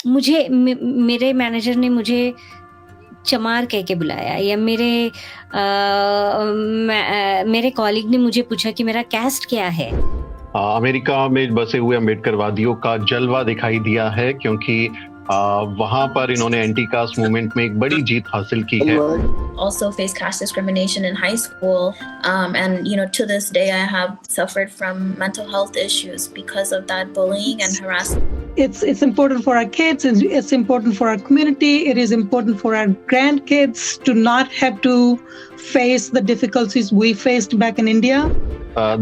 मेरे मैनेजर ने मुझे चमार कह के बुलाया, या मेरे कॉलीग ने मुझे पूछा कि मेरा कैस्ट क्या है। अमेरिका में बसे हुए अम्बेडकरवादियों का जलवा दिखाई दिया है, क्योंकि वहां पर इन्होंने एंटी कास्ट मूवमेंट में एक बड़ी जीत हासिल की है। Also faced caste discrimination in high school, and to this day I have suffered from mental health issues because of that bullying and harassment. It's important for our kids, and it's important for our community. It is important for our grandkids to not have to face the difficulties we faced back in India.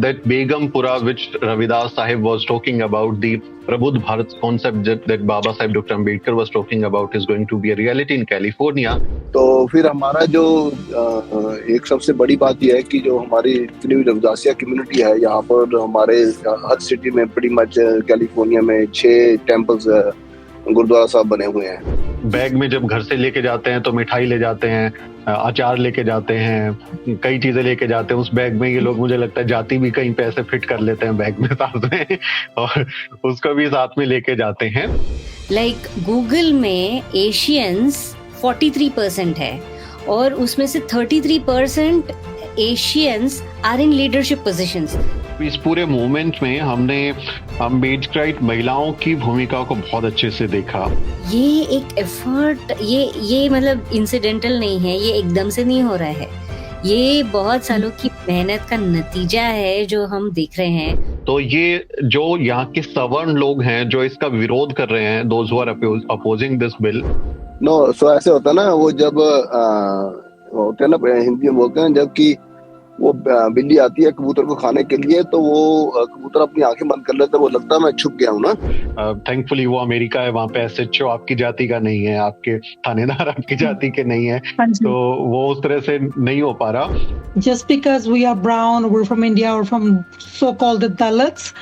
That Begumpura, which Ravidas Sahib was talking about, the Prabudh Bharat concept that Baba Sahib Dr. Ambedkar was talking about, is going to be a reality in California. तो फिर हमारा जो एक सबसे बड़ी बात यह है कि जो हमारी इतनी रविदासिया कम्युनिटी है यहाँ पर, हमारे हर सिटी में pretty much कैलिफोर्निया में 6 टेम्पल्स गुरुद्वारा साहब बने हुए हैं। बैग में जब घर से लेके जाते हैं तो मिठाई ले जाते हैं, अचार लेके जाते हैं, कई चीजें लेके जाते हैं उस बैग में। ये लोग, मुझे लगता है, जाती भी कहीं पे ऐसे फिट कर लेते हैं बैग में साथ में, और उसको भी साथ में लेके जाते हैं। लाइक गूगल में एशियंस 43% है, और उसमें से 33% Asians are in leadership positions. इस पूरे मूवमेंट में हमने अम्बेडकराइट महिलाओं की भूमिका को बहुत अच्छे से देखा। ये एक एफर्ट, ये मतलब इंसिडेंटल नहीं है, ये एकदम से नहीं हो रहा है, ये बहुत सालों की मेहनत का नतीजा है जो हम देख रहे हैं। तो ये जो यहाँ के सवर्ण लोग हैं जो इसका विरोध कर रहे हैं, those who are opposing this bill, सो ऐसे होता है ना, वो जब होते हैं ना, हिंदी में बोलते हैं, जबकि वो बिल्ली आती है कबूतर को खाने के लिए, तो वो कबूतर अपनी आंखें बंद कर लेता है, वो लगता है मैं छुप गया हूँ ना। थैंकफुली वो अमेरिका है, वहाँ पे एसएचओ आपकी जाति का नहीं है, आपके थानेदार आपकी जाति के नहीं है, तो वो उस तरह से नहीं हो पा रहा। Just because we are brown, we're from India, or from so-called Dalits,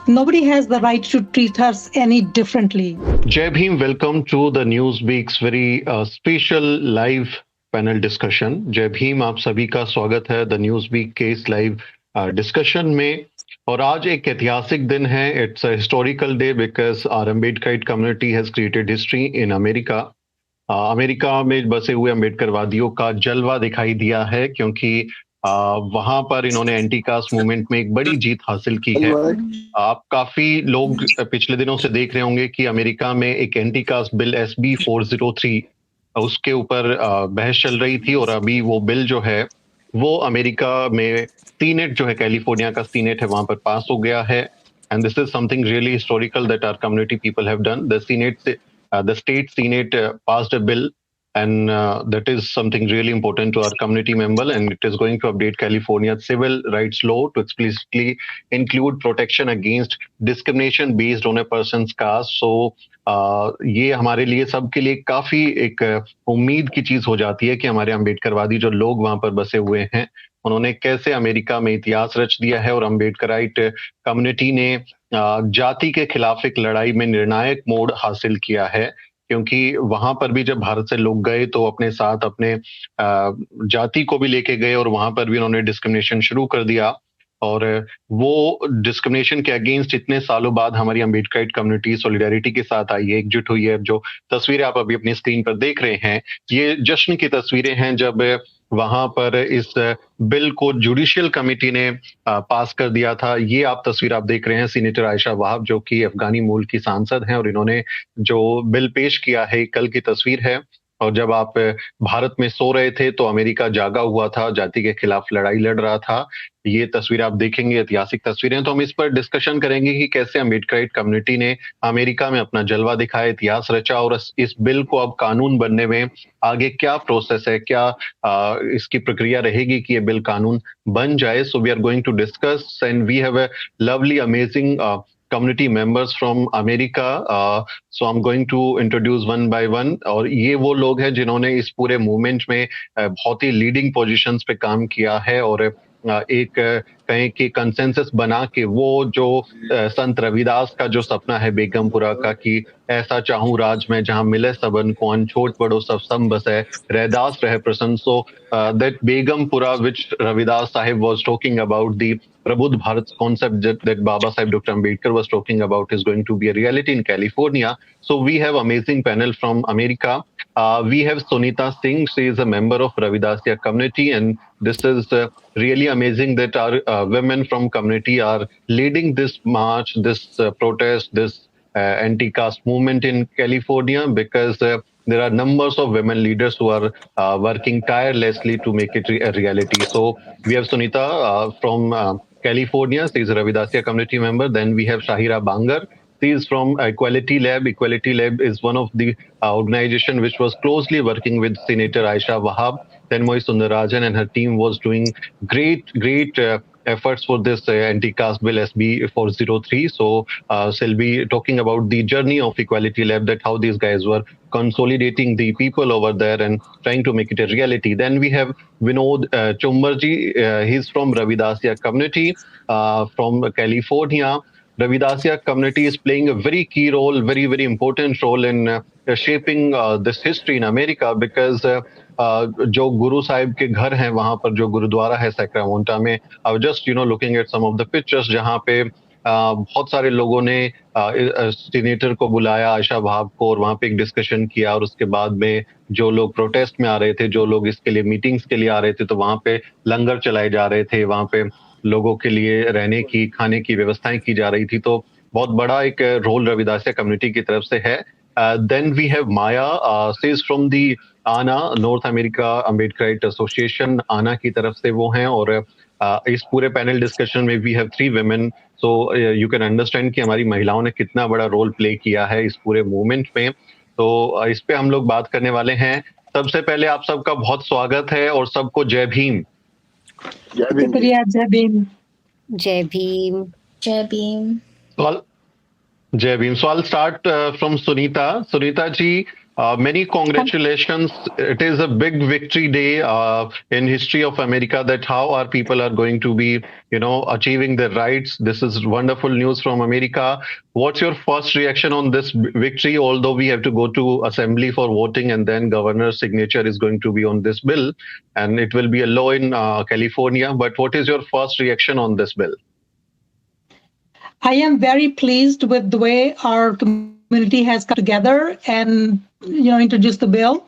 nobody has the right to treat us any differently. Jai Bhim, welcome to the Newsbeak's very special live panel discussion. जय भीम, आप सभी का स्वागत है the news week के इस live discussion में। और आज एक ऐतिहासिक दिन है, it's a historical day because our Ambedkarite community has created history in America. America में बसे हुए अम्बेडकरवादियों का जलवा दिखाई दिया है, क्योंकि वहां पर इन्होंने एंटी कास्ट मूवमेंट में एक बड़ी जीत हासिल की है। आप काफी लोग पिछले दिनों से देख रहे होंगे कि अमेरिका में एक एंटी कास्ट बिल SB 403 उसके ऊपर बहस चल रही थी, और अभी वो बिल जो है वो अमेरिका में सीनेट जो है, कैलिफोर्निया का सीनेट है, वहां पर पास हो गया है। And this is something really historical that our community people have done. The state senate passed a bill, and that is something really important to our community member, and it is going to update California's civil rights law to explicitly include protection against discrimination based on a person's caste. So ये हमारे लिए, सबके लिए काफी एक उम्मीद की चीज हो जाती है कि हमारे अम्बेडकरवादी जो लोग वहां पर बसे हुए हैं, उन्होंने कैसे अमेरिका में इतिहास रच दिया है, और अम्बेडकराइट कम्युनिटी ने जाति के खिलाफ एक लड़ाई में निर्णायक मोड़ हासिल किया है। क्योंकि वहां पर भी जब भारत से लोग गए तो अपने साथ अपने जाति को भी लेके गए, और वहां पर भी उन्होंने डिस्क्रिमिनेशन शुरू कर दिया। और वो डिस्क्रिमिनेशन के अगेंस्ट इतने सालों बाद हमारी अम्बेडकराइट कम्युनिटी सॉलिडारिटी के साथ आई है, एकजुट हुई है। जो तस्वीरें आप अभी अपनी स्क्रीन पर देख रहे हैं, ये जश्न की तस्वीरें हैं जब वहां पर इस बिल को जुडिशियल कमेटी ने पास कर दिया था। ये आप तस्वीर आप देख रहे हैं सीनेटर आयशा वहाब, जो कि अफगानी मूल की सांसद हैं, और इन्होंने जो बिल पेश किया है, कल की तस्वीर है। और जब आप भारत में सो रहे थे तो अमेरिका जागा हुआ था, जाति के खिलाफ लड़ाई लड़ रहा था। ये तस्वीर आप देखेंगे, ऐतिहासिक तस्वीरें। तो हम इस पर डिस्कशन करेंगे कि कैसे अम्बेडकराइट कम्युनिटी ने अमेरिका में अपना जलवा दिखाया, इतिहास रचा, और इस बिल को अब कानून बनने में आगे क्या प्रोसेस है, क्या इसकी प्रक्रिया रहेगी कि ये बिल कानून बन जाए। So we are going to discuss, and we have a lovely amazing community members from America. So I'm going to introduce one by one. और ये वो लोग हैं जिन्होंने इस पूरे मूवमेंट में बहुत ही लीडिंग पोजीशंस पे काम किया है, और एक कहें कि कंसेंसस बना के वो जो संत रविदास का जो सपना है बेगमपुरा का कि ऐसा चाहूं राज में जहां मिले सबन को अन छोट बड़ो सब सम बसे रैदास रहे प्रसन्न. So that Begumpura which Ravidas Sahib was talking about, the Prabudh Bharat concept that Baba Sahib Dr. Ambedkar was talking about, is going to be a reality in California. So we have amazing panel from America. We have Sunita Singh. She is a member of Ravidasya community, and this is really amazing that our women from community are leading this march, this protest, this anti-caste movement in California, because there are numbers of women leaders who are working tirelessly to make it a reality. So we have Sunita from California. She is a Ravidasya community member. Then we have Shahira Bangar. She is from Equality Lab. Equality Lab is one of the organization which was closely working with Senator Aisha Wahab. Tanmoy Sundarajan and her team was doing great efforts for this anti-caste bill SB 403. So she'll be talking about the journey of Equality Lab, that how these guys were consolidating the people over there and trying to make it a reality. Then we have Vinod Chumbarji. He's from Ravidasya community from California. Ravidasya community is playing a very key role, very important role in shaping this history in America, because जो गुरु साहिब के घर हैं वहां पर जो गुरुद्वारा है Sacramento में, I was just looking at some of the pictures जहां पे बहुत सारे लोगों ने सीनेटर को बुलाया, आयशा वहाब को, और वहां पे एक डिस्कशन किया, और उसके बाद में जो लोग प्रोटेस्ट में आ रहे थे, जो लोग इसके लिए मीटिंग्स के लिए आ रहे थे, तो वहां पे लंगर चलाए जा रहे थे, वहां पे लोगों के लिए रहने की खाने की व्यवस्थाएं की जा रही थी. तो बहुत बड़ा एक रोल रविदासिया कम्युनिटी की तरफ से है. Then we have Maya. She is from the ANA, North America Ambedkarite Association. ANA की तरफ से वो हैं, और इस पूरे पैनल डिस्कशन में we have 3 women. So you can understand कि हमारी महिलाओं ने कितना बड़ा रोल प्ले किया है इस पूरे मूवमेंट में. तो इस पे हम लोग बात करने वाले हैं. सबसे पहले आप सबका बहुत स्वागत है और सबको जय भीम. जय भीम. जय Bhim. Jai Bhim. Jai Bhim. So I'll start from Sunita. Sunita ji, many congratulations. It is a big victory day in history of America, that how our people are going to be, achieving their rights. This is wonderful news from America. What's your first reaction on this victory? Although we have to go to assembly for voting, and then governor's signature is going to be on this bill, and it will be a law in California. But what is your first reaction on this bill? I am very pleased with the way our community has come together and introduced the bill.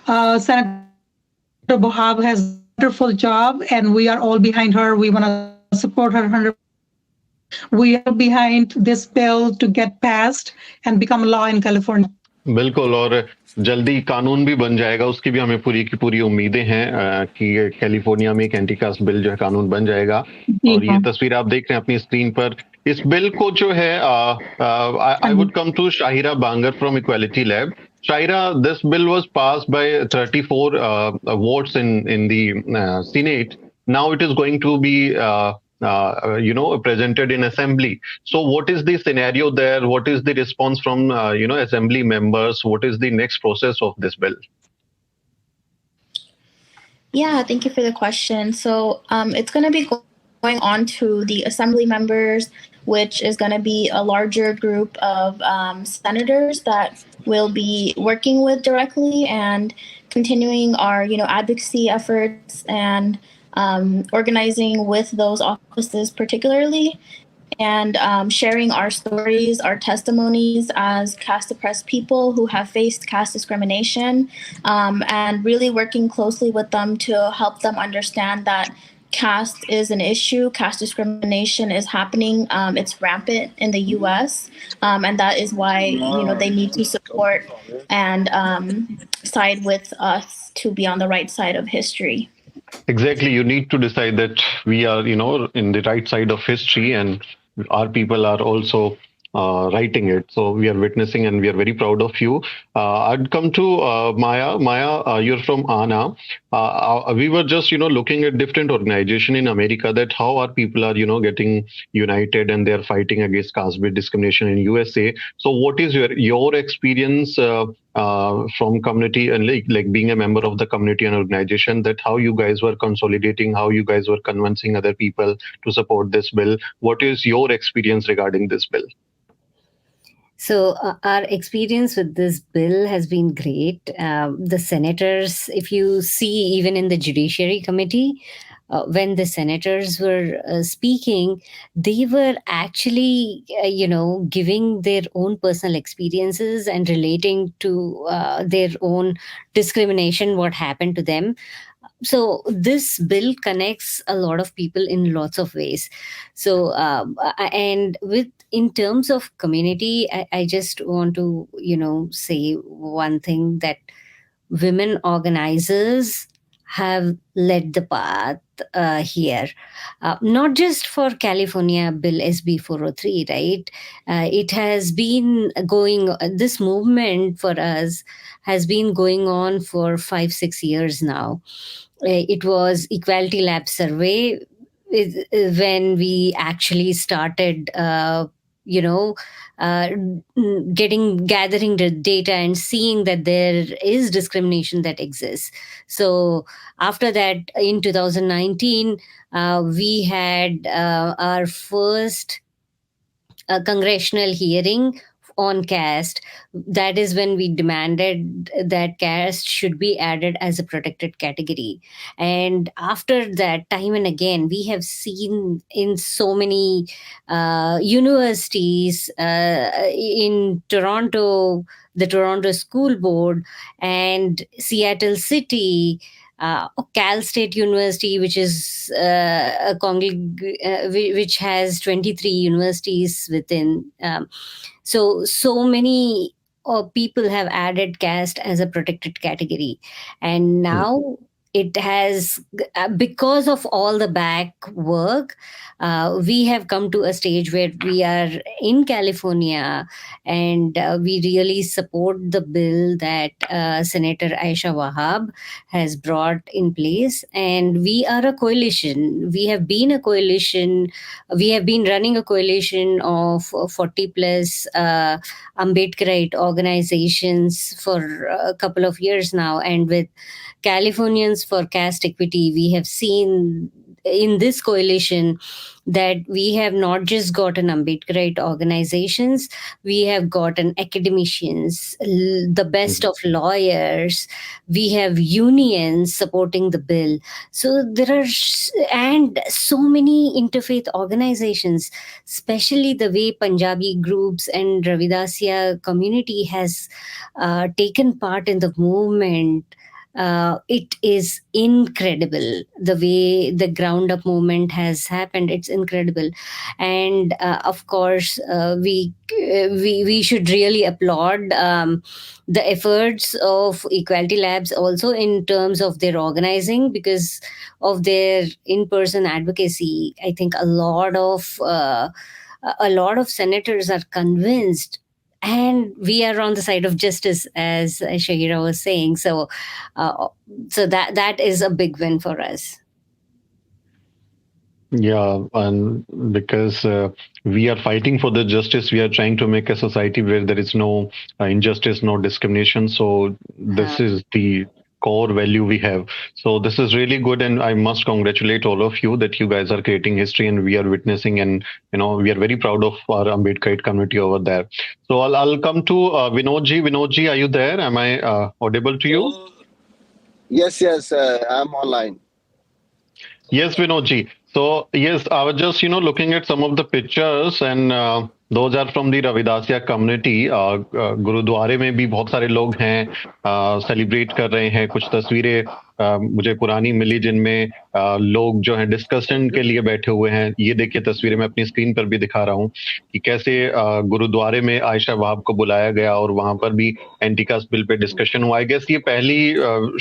Senator Wahab has done a wonderful job, and we are all behind her. We want to support her 100%. We are behind this bill to get passed and become law in California. बिल्कुल, और जल्दी कानून भी बन जाएगा, उसकी भी हमें पूरी की पूरी उम्मीदें हैं कि कैलिफोर्निया में एक एंटी कास्ट बिल जो है कानून बन जाएगा. और ये तस्वीर आप देख रहे हैं अपनी स्क्रीन पर. इस बिल को जो है I would come to Shahira Bangar from equality lab. Shahira, this bill was passed by 34 votes in the Senate. Now it is going to be presented in assembly. So what is the scenario there? What is the response from assembly members? What is the next process of this bill? Yeah, thank you for the question. So it's going to be going on to the assembly members, which is going to be a larger group of senators that we'll be working with directly and continuing our advocacy efforts and organizing with those offices particularly, and sharing our stories, our testimonies as caste oppressed people who have faced caste discrimination, and really working closely with them to help them understand that caste is an issue. Caste discrimination is happening. It's rampant in the U.S., and that is why they need to support and side with us to be on the right side of history. Exactly. You need to decide that we are, in the right side of history, and our people are also writing it. So we are witnessing, and we are very proud of you. I'd come to Maya. Maya, you're from ANA. We were just, looking at different organization in America, that how our people are, getting united, and they are fighting against caste-based discrimination in USA. So what is your experience from community, and like being a member of the community and organization, that how you guys were consolidating, how you guys were convincing other people to support this bill? What is your experience regarding this bill? So our experience with this bill has been great. The senators, if you see, even in the Judiciary Committee, when the senators were speaking, they were actually, giving their own personal experiences and relating to their own discrimination, what happened to them. So this bill connects a lot of people in lots of ways. So and with in terms of community, I just want to say one thing, that women organizers have led the path here, not just for California Bill SB 403, right? It has been going, this movement for us has been going on for 5-6 years now. It was Equality Lab survey when we actually started gathering the data and seeing that there is discrimination that exists. So after that, in 2019, we had our first congressional hearing on caste. That is when we demanded that caste should be added as a protected category. And after that, time and again, we have seen in so many universities, in Toronto, the Toronto School Board, and Seattle City, Cal State University, which is which has 23 universities within. So many people have added caste as a protected category, and now it has, because of all the back work, we have come to a stage where we are in California, and we really support the bill that Senator Aisha Wahab has brought in place. And we are a coalition. We have been a coalition. We have been running a coalition of 40 plus Ambedkarite organizations for a couple of years now. And with Californians for Caste Equity, we have seen in this coalition that we have not just gotten Ambedkarite organizations, we have gotten academicians, the best of lawyers, we have unions supporting the bill. So there are, and so many interfaith organizations, especially the way Punjabi groups and Ravidasya community has taken part in the movement. It is incredible the way the ground up movement has happened. It's incredible. And of course, we should really applaud the efforts of Equality Labs also in terms of their organizing, because of their in-person advocacy. I think a lot of senators are convinced, and we are on the side of justice, as Shahira was saying. So that is a big win for us. Yeah, and because we are fighting for the justice, we are trying to make a society where there is no injustice, no discrimination. So this is the core value we have. So this is really good, and I must congratulate all of you that you guys are creating history, and we are witnessing, and we are very proud of our Ambedkarite community over there. So I'll come to Vinodji. Vinodji, are you there? Am I audible to you? Yes, I'm online. Yes, Vinodji. So yes, I was just looking at some of the pictures, and those are from the Ravidasya community. गुरुद्वारे में भी बहुत सारे लोग हैं, celebrate कर रहे हैं. कुछ तस्वीरें मुझे पुरानी मिली जिनमें लोग जो हैं डिस्कशन के लिए बैठे हुए हैं. ये देखिए तस्वीरें मैं अपनी स्क्रीन पर भी दिखा रहा हूँ कि कैसे गुरुद्वारे में आयशा वहाब को बुलाया गया और वहां पर भी एंटी कास्ट बिल पे डिस्कशन हुआ. आई गेस ये पहली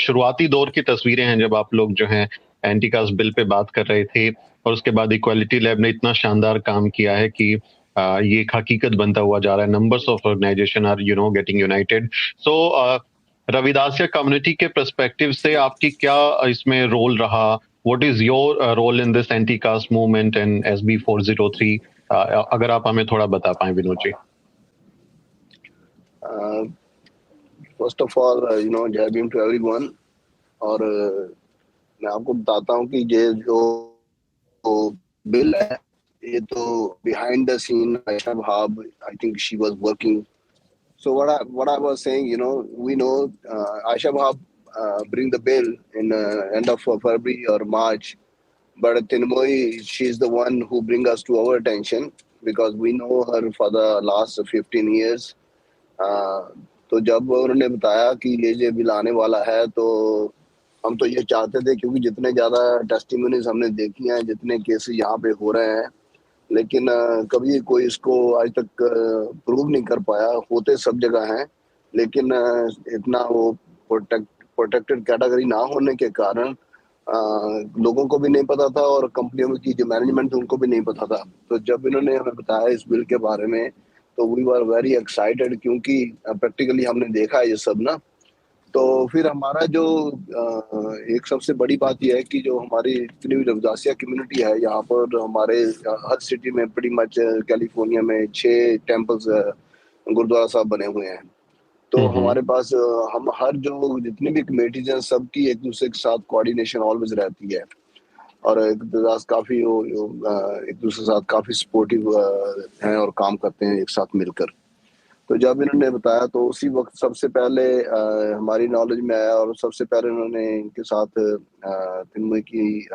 शुरुआती दौर की तस्वीरें हैं जब आप लोग जो हैं एंटी कास्ट बिल पे बात कर रहे थे, और उसके बाद इक्वालिटी लैब ने इतना शानदार काम किया है कि ये एक हकीकत बनता हुआ जा रहा है. Numbers of organisation are getting united. So Ravidassia community के पर्सपेक्टिव से आपकी क्या इसमें रोल रहा? What is your role in this anti caste movement and SB 403? अगर आप हमें थोड़ा बता पाएं Vinod ji. First of all Jai Bhim to everyone. और मैं आपको बताता हूँ कि ये जो बिल है, ये तो बिहाइंड द सीन आयशा भाब, I think she was working. So what I was saying, we know Aisha Bhab bring the bill in end of February or March, but Tinmoy, she's the one who bring us to our attention because we know her for the last 15 years. तो जब उन्होंने बताया कि ये bill आने वाला है, तो हम तो ये चाहते थे, क्योंकि जितने ज़्यादा टेस्टिमोनीज हमने देखी हैं, जितने केसेस यहाँ पे हो रहे हैं, लेकिन कभी कोई इसको आज तक प्रूव नहीं कर पाया. होते सब जगह हैं, लेकिन इतना वो प्रोटेक्टेड कैटेगरी ना होने के कारण लोगों को भी नहीं पता था और कंपनियों की जो मैनेजमेंट थी उनको भी नहीं पता था. तो जब इन्होंने हमें बताया इस बिल के बारे में, तो वी वर वेरी एक्साइटेड, क्योंकि प्रैक्टिकली हमने देखा है ये सब ना. तो फिर हमारा जो एक सबसे बड़ी बात यह है कि जो हमारी इतनी रविदासिया कम्युनिटी है, यहाँ पर हमारे हर सिटी में pretty मच कैलिफोर्निया में 6 टेम्पल्स गुरुद्वारा साहब बने हुए हैं. तो हमारे पास हम हर जो जितनी भी कमेटीज हैं, सबकी एक दूसरे के साथ कोऑर्डिनेशन ऑलवेज रहती है, और एक दूसरे के साथ काफी सपोर्टिव हैं और काम करते हैं एक साथ मिलकर. तो जब इन्होंने बताया, तो उसी वक्त सबसे पहले हमारी नॉलेज में आया, और सबसे पहले उन्होंने इनके साथ तिनमय की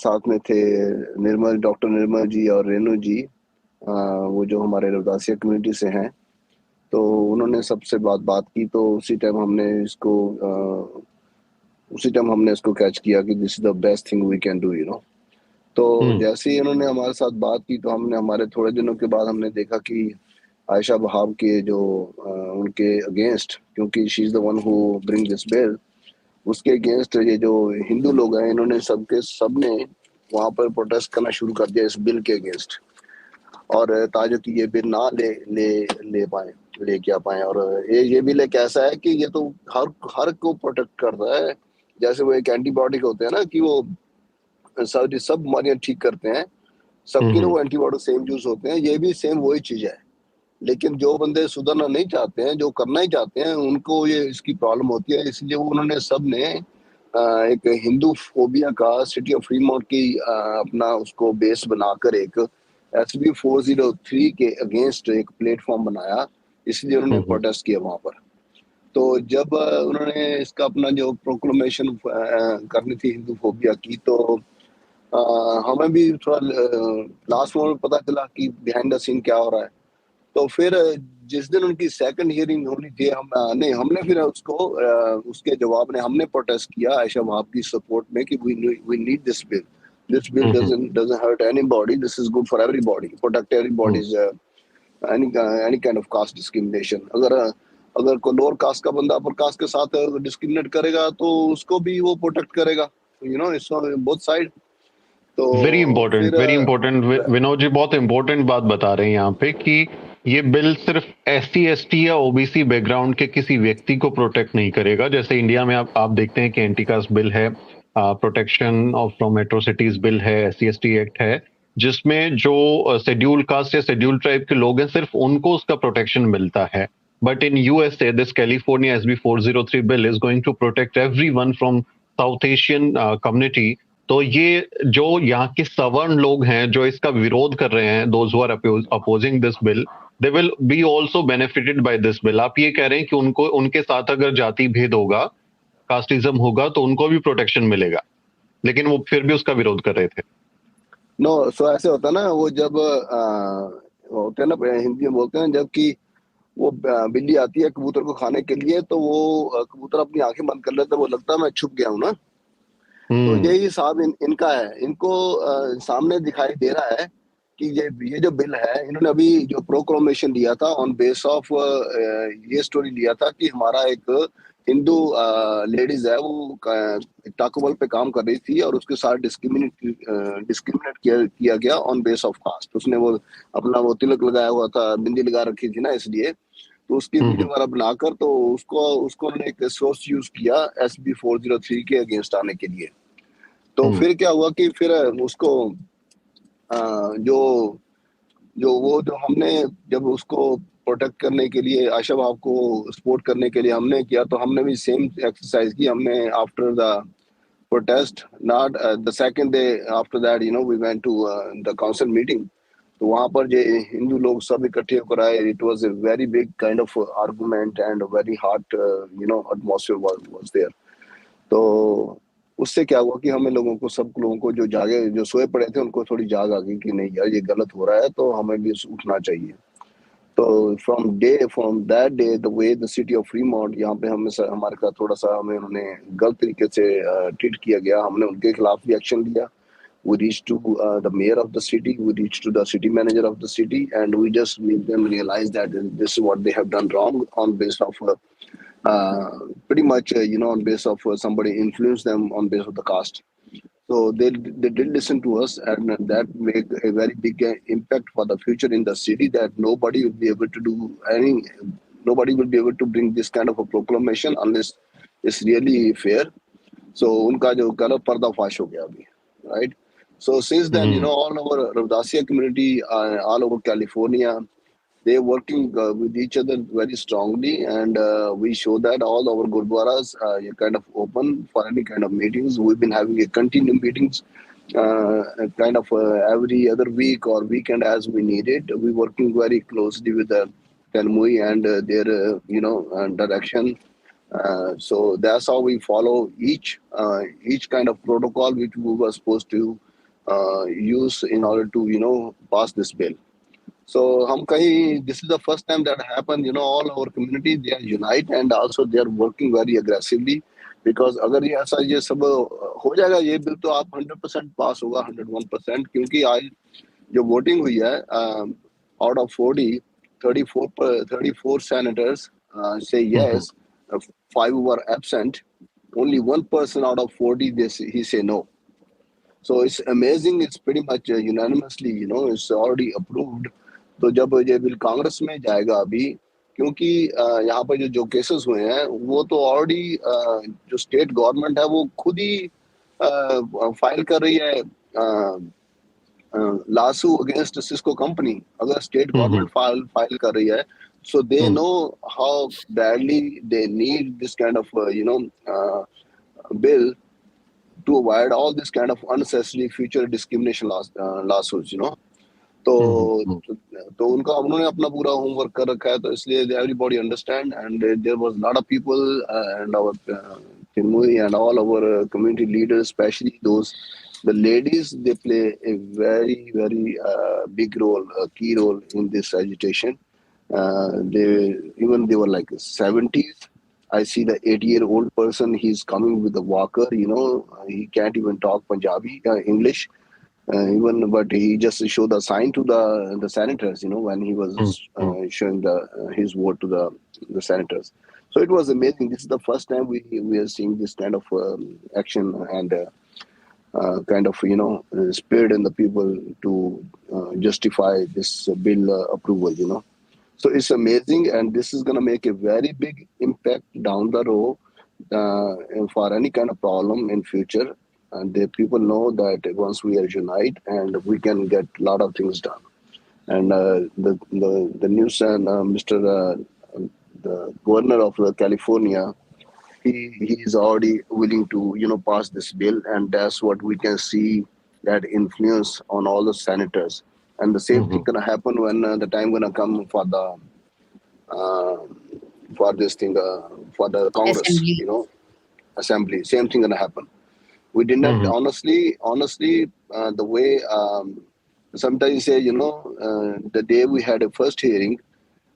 साथ में थे डॉक्टर निर्मल जी और रेणु जी, वो जो हमारे रविदासिया कम्युनिटी से हैं. तो उन्होंने सबसे बात की, तो उसी टाइम हमने इसको कैच किया कि this is the best thing we can do. तो जैसे ही उन्होंने हमारे साथ बात की, तो हमने हमारे थोड़े दिनों के बाद हमने देखा कि आयशा बहाव के जो उनके अगेंस्ट, क्योंकि she is the one who bring this bill, उसके अगेंस्ट ये जो हिंदू लोग हैं, इन्होंने सबने वहां पर प्रोटेस्ट करना शुरू कर दिया इस बिल के अगेंस्ट, और ताकि कि ये बिल ना लेके आ पाए. और ये बिल एक ऐसा है कि ये तो हर को प्रोटेक्ट करता है. जैसे वो एक एंटीबायोटिक होते हैं ना, कि वो सब बीमारियां ठीक करते हैं, सबके लिए वो एंटीबायोटिक सेम यूज होते हैं. ये भी सेम वही चीज है. लेकिन जो बंदे सुधरना नहीं चाहते हैं, जो करना ही चाहते हैं, उनको ये इसकी प्रॉब्लम होती है. इसलिए उन्होंने सबने एक हिंदू फोबिया का सिटी ऑफ फ्रीमॉन्ट की अपना उसको बेस बनाकर एक SB 403 के अगेंस्ट एक प्लेटफॉर्म बनाया. इसलिए उन्होंने प्रोटेस्ट किया वहां पर. तो जब उन्होंने इसका अपना जो प्रोक्लेमेशन करनी थी हिंदू फोबिया की, तो हमें भी थोड़ा लास्ट मोमेंट में पता चला कि बिहाइंड द सीन क्या हो रहा है. तो फिर जिस दिन उनकी सेकंड हियरिंग होनी थी, हमने फिर उसके जवाब में हमने प्रोटेस्ट किया आयशा वहाब की सपोर्ट में कि we need this bill. This bill doesn't hurt anybody. This is good for everybody. Protect everybody's any kind of caste discrimination. अगर कोई लोअर कास्ट का बंदा अपर कास्ट के साथ डिस्क्रिमिनेट करेगा, तो उसको भी वो प्रोटेक्ट करेगा. It's both side. तो वेरी इंपॉर्टेंट विनोद जी, बहुत इंपॉर्टेंट बात बता रहे हैं यहाँ पे कि ये बिल सिर्फ SC ST या OBC बैकग्राउंड के किसी व्यक्ति को प्रोटेक्ट नहीं करेगा. जैसे इंडिया में आप देखते हैं कि एंटी कास्ट बिल है, protection of from atrocities bill है, SC ST एक्ट है, जिसमें जो शेड्यूल कास्ट या शेड्यूल ट्राइब के लोग हैं, सिर्फ उनको उसका प्रोटेक्शन मिलता है. But in USA this California SB 403 bill is going to protect everyone from South Asian community. तो ये जो यहाँ के सवर्ण लोग हैं जो इसका विरोध कर रहे हैं, those who are opposing this bill, they will be also benefited by this bill. आप ये कह रहे हैं कि उनके साथ अगर जाति भेद होगा, कास्टिज्म होगा, तो उनको भी प्रोटेक्शन मिलेगा, लेकिन वो फिर भी उसका विरोध कर रहे थे. नो, सो ऐसे होता है ना, वो जब होते हैं ना, हिंदी में बोलते हैं, जबकि वो बिल्ली आती है कबूतर को खाने के लिए, तो वो कबूतर अपनी आंखें बंद कर लेता है, वो लगता है मैं छुप गया हूँ ना. तो यही हिसाब इनका है. इनको सामने दिखाई दे रहा है कि ये जो बिल है, इन्होंने अभी जो प्रोक्लेमेशन दिया था ऑन बेस ऑफ ये स्टोरी लिया था कि हमारा एक हिंदू लेडीज है वो टाको बेल पे काम कर रही थी और उसके साथ डिस्क्रिमिनेट किया गया ऑन बेस ऑफ कास्ट। उसने वो अपना वो तिलक लगाया हुआ था, बिंदी लगा रखी थी ना, इसलिए तो उसकी वीडियो वगैरह बनाकर तो उसको उन्होंने एक सोर्स यूज किया SB 403 के अगेंस्ट आने के लिए। तो फिर क्या हुआ कि फिर उसको जो हमने जब उसको प्रोटेक्ट करने के लिए, आशा बाब को सपोर्ट करने के लिए हमने किया, तो हमने भी सेम एक्सरसाइज की। हमने after the protest, not the second day after that, we went to the council meeting. तो वहां पर जो हिंदू लोग सब इकट्ठे होकर आए। It was a very big kind of argument and very hot atmosphere was there. तो उससे क्या हुआ कि हमें सब लोगों को जो सोए पड़े थे उनको थोड़ी जाग आ गई कि नहीं यार ये गलत हो रहा है, तो हमें भी उठना चाहिए। तो from that day the way the city of Fremont, यहाँ पे हमारे साथ थोड़ा सा हमें उन्होंने गलत तरीके से ट्रीट किया गया। हमने उनके खिलाफ भी एक्शन लिया। We reached to the mayor of the city, we reached to the city manager of the city, and we just made them realize that this is what they have done wrong on base of pretty much on base of somebody influenced them on base of the caste. So they did listen to us, and that made a very big impact for the future in the city, that nobody will be able to do nobody will be able to bring this kind of a proclamation unless it's really fair. So उनका जो गलत पर्दाफाश हो गया अभी, right? So since then, all over Ravdasia community, all over California, they're working with each other very strongly, and we show that all our gurdwaras are kind of open for any kind of meetings. We've been having a continued meetings kind of every other week or weekend as we need it. We're working very closely with the Tanmui and their direction. So that's how we follow each kind of protocol which we were supposed to use in order to pass this bill. So this is the first time that happened. All our community, they are unite, and also they are working very aggressively, because अगर ये सब हो जाएगा, ये bill तो आप 100% पास होगा, 101%, क्योंकि आज जो वोटिंग हुई है out of 40, 34 senators say yes, 5 were absent, only 1 person out of 40 he say no. So it's amazing. It's pretty much unanimously, it's already approved. तो जब ये बिल कांग्रेस में जाएगा अभी, क्योंकि यहाँ पर जो केसेस हुए हैं वो तो ऑलरेडी जो स्टेट गवर्नमेंट है वो खुद ही फाइल कर रही है लासू अगेंस्ट सिस्को कंपनी। अगर स्टेट गवर्नमेंट फाइल कर रही है, so they know how badly they need this kind of bill to avoid all this kind of unnecessary future discrimination lawsuits, तो उन्होंने अपना पूरा होमवर्क कर रखा है, तो इसलिए everybody understand, and there was a lot of people and our Tinmui and all our community leaders, especially the ladies, they play a very, very big role, a key role in this agitation. They were like 70s. I see the 80-year-old person, he's coming with a walker, he can't even talk Punjabi, English. But he just showed the sign to the senators, when he was showing his vote to the senators. So it was amazing. This is the first time we are seeing this kind of action and kind of spirit in the people to justify this bill approval. So it's amazing, and this is going to make a very big impact down the road for any kind of problem in future. And the people know that once we are unite, and we can get a lot of things done. And the news and Mr. The governor of California, he is already willing to pass this bill, and that's what we can see, that influence on all the senators. And the same thing gonna happen when the time gonna come for the for this thing for the Congress, Assembly. Assembly. Same thing gonna happen. We did not honestly, the way sometimes you say, the day we had a first hearing,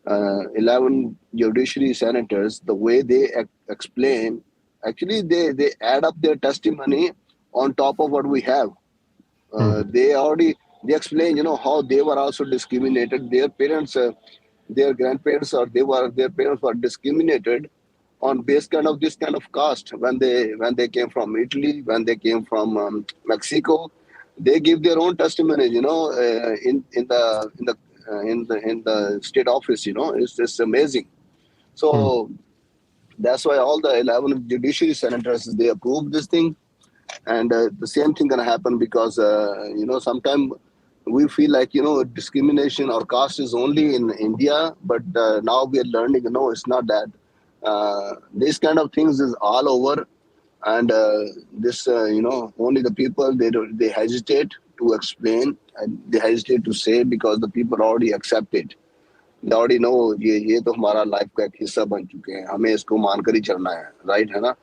11 judiciary senators, the way they explain, actually they add up their testimony on top of what we have. They explain, how they were also discriminated. Their parents, their grandparents, or their parents were discriminated, on base kind of this kind of caste. When they came from Italy, when they came from Mexico, they give their own testimony. In the state office. It's just amazing. So that's why all the 11 judiciary senators, they approved this thing. And the same thing gonna happen because sometimes we feel like discrimination or caste is only in India, but now we are learning it's not that. This kind of things is all over, and this only the people they hesitate to explain and they hesitate to say because the people already accept it. They already know ये तो हमारा life का एक हिस्सा बन चुके हैं, हमें इसको मानकर ही चलना है, राइट है ना.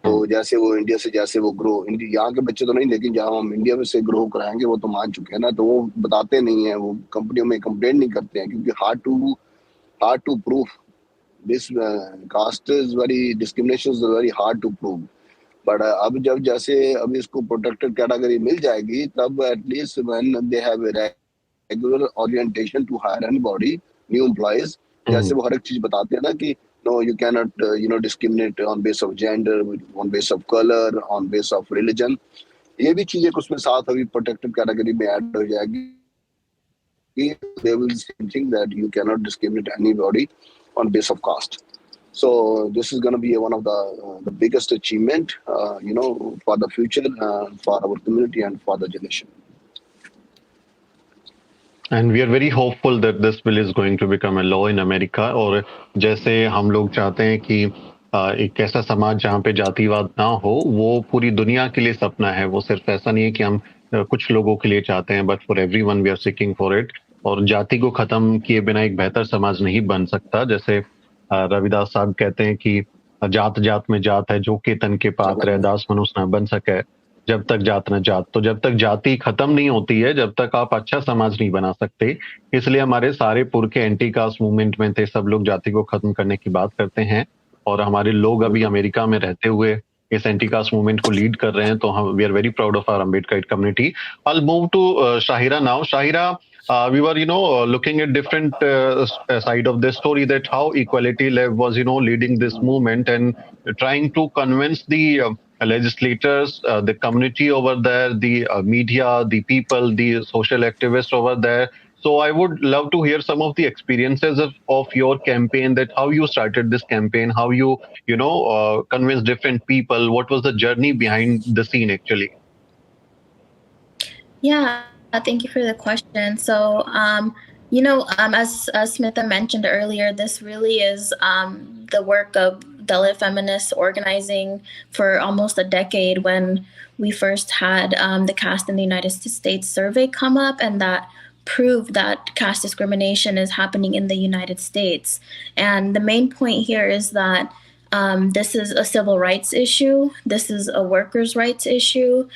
तो जैसे वो इंडिया से जैसे वो ग्रो, यहाँ के बच्चे तो नहीं, लेकिन जहाँ हम इंडिया में से ग्रो कराएंगे वो तो मान चुके हैं ना. तो वो बताते नहीं है, वो कंपनियों में कंप्लेंट नहीं करते हैं क्योंकि hard to proof this caste is very, discrimination is very hard to prove. But अब जब जैसे अब इसको प्रोटेक्टेड कैटेगरी मिल जाएगी तब at least when they have regular orientation to hire anybody, new employees, जैसे वो हर एक चीज बताते हैं ना कि no, you cannot discriminate on base of gender, on base of color, on base of religion. ये भी चीजें उसमें साथ अभी प्रोटेक्टेड कैटेगरी में ऐड हो जाएगी. They will think that you cannot discriminate anybody on base of caste. So this is going to be one of the biggest achievement, for the future, for our community and for the generation. And we are very hopeful that this bill is going to become a law in America. और जैसे हम लोग चाहते हैं कि एक ऐसा समाज जहाँ पे जातिवाद ना हो, वो पूरी दुनिया के लिए सपना है. वो सिर्फ ऐसा नहीं है कि हम कुछ लोगों के लिए चाहते हैं, but for everyone we are seeking for it. और जाति को खत्म किए बिना एक बेहतर समाज नहीं बन सकता. जैसे रविदास साहब कहते हैं कि जात जात में जात है, जो के तन के पात्र है, दास मनुष्य न बन सके जब तक जात न जात. तो जब तक जाति खत्म नहीं होती है, जब तक आप अच्छा समाज नहीं बना सकते. इसलिए हमारे सारे पुरखे एंटी कास्ट मूवमेंट में थे, सब लोग जाति को खत्म करने की बात करते हैं. और हमारे लोग अभी अमेरिका में रहते हुए इस एंटी कास्ट मूवमेंट को लीड कर रहे हैं. तो हम we are very proud of our Ambedkar community. I will move to Shahira now. Shahira, we were looking at different side of this story, that how Equality Lab was leading this movement and trying to convince the legislators, the community over there, the media, the people, the social activists over there. So I would love to hear some of the experiences of your campaign, that how you started this campaign, how you convinced different people. What was the journey behind the scene actually? Yeah. Thank you for the question. So, as Smitha mentioned earlier, this really is the work of Dalit feminists organizing for almost a decade, when we first had the caste in the United States survey come up, and that proved that caste discrimination is happening in the United States. And the main point here is that this is a civil rights issue. This is a workers' rights issue.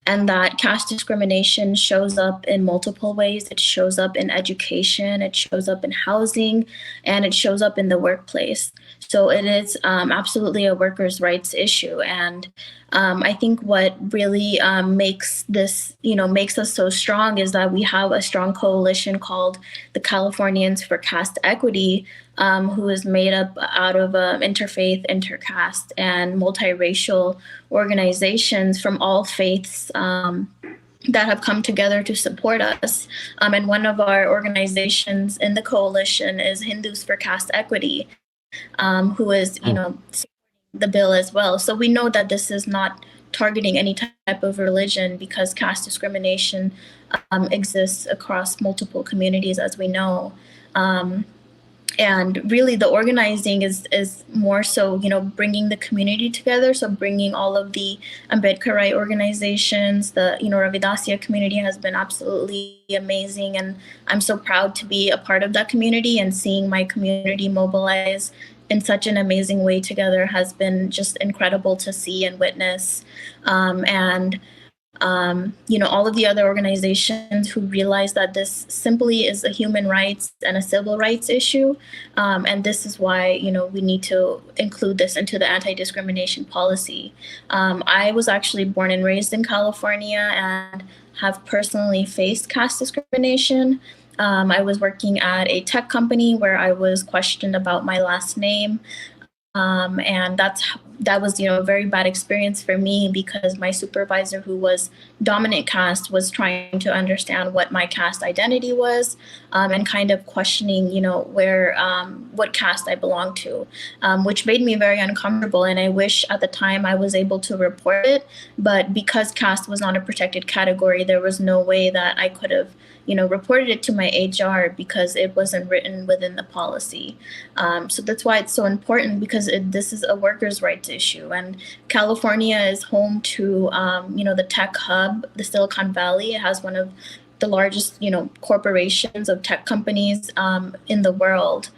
And that caste discrimination shows up in multiple ways. It shows up in education, it shows up in housing, and it shows up in the workplace. So it is absolutely a workers' rights issue. And I think what really makes this, makes us so strong is that we have a strong coalition called the Californians for Caste Equity, who is made up out of interfaith, intercaste, and multiracial organizations from all faiths that have come together to support us. And one of our organizations in the coalition is Hindus for Caste Equity, who is, supporting the bill as well. So we know that this is not targeting any type of religion, because caste discrimination exists across multiple communities, as we know. And really the organizing is more so, bringing the community together. So bringing all of the Ambedkarite organizations, the, Ravidasya community has been absolutely amazing. And I'm so proud to be a part of that community, and seeing my community mobilize in such an amazing way together has been just incredible to see and witness. All of the other organizations who realize that this simply is a human rights and a civil rights issue. And this is why, we need to include this into the anti-discrimination policy. I was actually born and raised in California and have personally faced caste discrimination. I was working at a tech company where I was questioned about my last name. And that was, a very bad experience for me, because my supervisor, who was dominant caste, was trying to understand what my caste identity was, and kind of questioning, what caste I belonged to, which made me very uncomfortable. And I wish at the time I was able to report it, but because caste was not a protected category, there was no way that I could have reported it to my HR, because it wasn't written within the policy. So that's why it's so important, because this is a workers' rights issue. And California is home to, the tech hub, the Silicon Valley. It has one of the largest, corporations of tech companies in the world.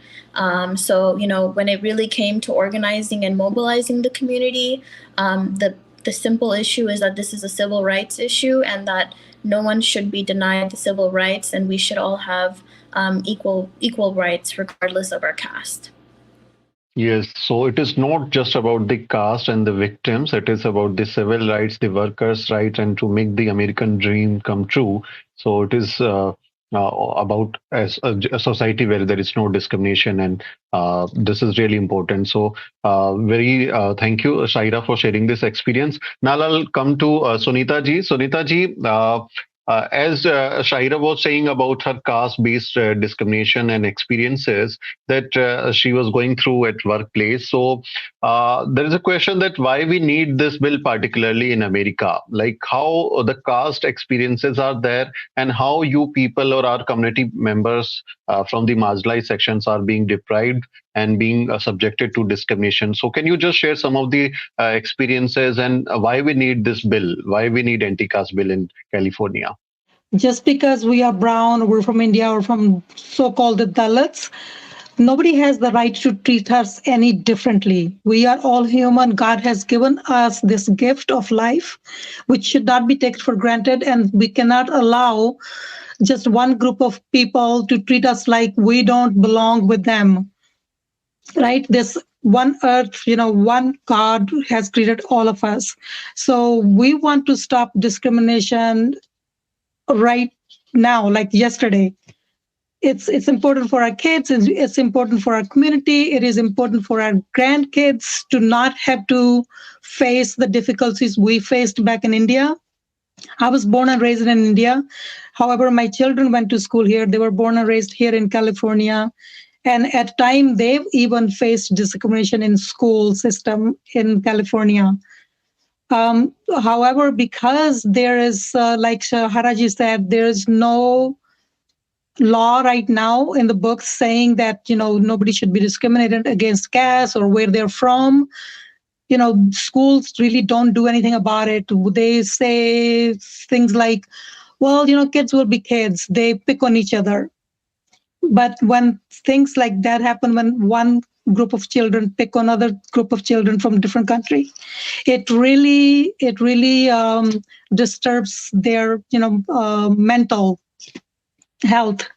So, when it really came to organizing and mobilizing the community, the simple issue is that this is a civil rights issue, and that no one should be denied the civil rights, and we should all have equal rights regardless of our caste. Yes, so it is not just about the caste and the victims, it is about the civil rights, the workers' rights, and to make the American dream come true. So it is about as a society where there is no discrimination, and this is really important. So very thank you, Shaira, for sharing this experience. Now I'll come to Sunita ji. Sunita ji, as Shaira was saying about her caste-based discrimination and experiences that she was going through at workplace. So there is a question that why we need this bill, particularly in America, like how the caste experiences are there, and how you people or our community members from the marginalized sections are being deprived and being subjected to discrimination. So can you just share some of the experiences and why we need this bill, why we need anti-caste bill in California? Just because we are brown, or we're from India, or from so-called Dalits, nobody has the right to treat us any differently. We are all human. God has given us this gift of life, which should not be taken for granted, and we cannot allow just one group of people to treat us like we don't belong with them. Right? This one earth, one God has created all of us. So we want to stop discrimination right now, like yesterday. It's important for our kids, it's important for our community, it is important for our grandkids to not have to face the difficulties we faced back in India. I was born and raised in India. However, my children went to school here. They were born and raised here in California. And at time, they've even faced discrimination in school system in California. However, because there is, like Haraji said, there is no law right now in the books saying that, nobody should be discriminated against caste or where they're from. Schools really don't do anything about it. They say things like, well, kids will be kids. They pick on each other. But when things like that happen, when one group of children pick on another group of children from a different country, it really disturbs their mental health.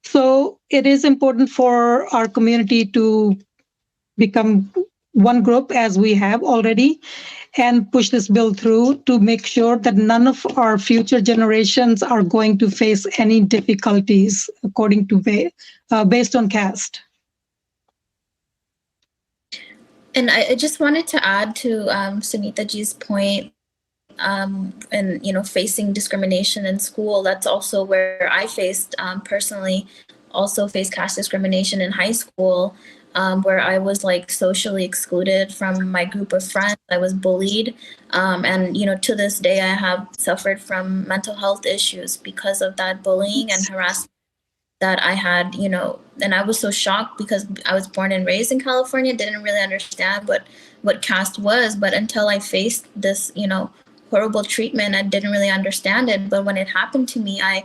So it is important for our community to become one group, as we have already, and push this bill through to make sure that none of our future generations are going to face any difficulties according to based on caste. And I just wanted to add to Sunita ji's point, and facing discrimination in school. That's also where I faced personally, also faced caste discrimination in high school, where I was socially excluded from my group of friends. I was bullied, and to this day I have suffered from mental health issues because of that bullying and harassment that I had, and I was so shocked because I was born and raised in California, didn't really understand what caste was, but until I faced this, horrible treatment, I didn't really understand it. But when it happened to me, I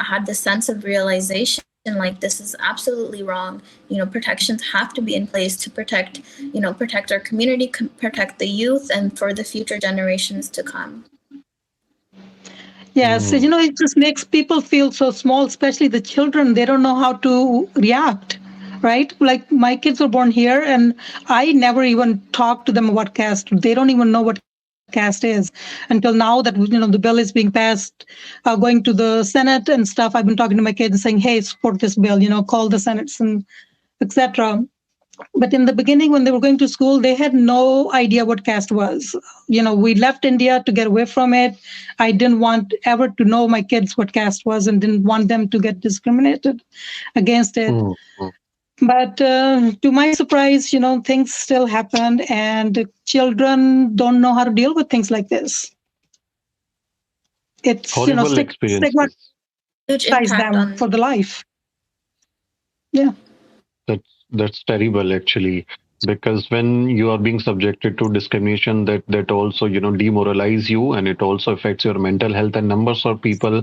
had this sense of realization, like, this is absolutely wrong. Protections have to be in place to protect our community, protect the youth, and for the future generations to come. Yes, it just makes people feel so small, especially the children. They don't know how to react, right? Like, my kids were born here, and I never even talked to them about caste. They don't even know what caste is until now that the bill is being passed, going to the Senate and stuff. I've been talking to my kids and saying, hey, support this bill, call the Senate and etc. But in the beginning, when they were going to school, they had no idea what caste was. We left India to get away from it. I didn't want ever to know my kids what caste was and didn't want them to get discriminated against it. Mm-hmm. But to my surprise, things still happened, and children don't know how to deal with things like this. It's Horrible experiences. Huge impact them on for the life. Yeah. That's terrible, actually, because when you are being subjected to discrimination, that also demoralize you, and it also affects your mental health. And numbers of people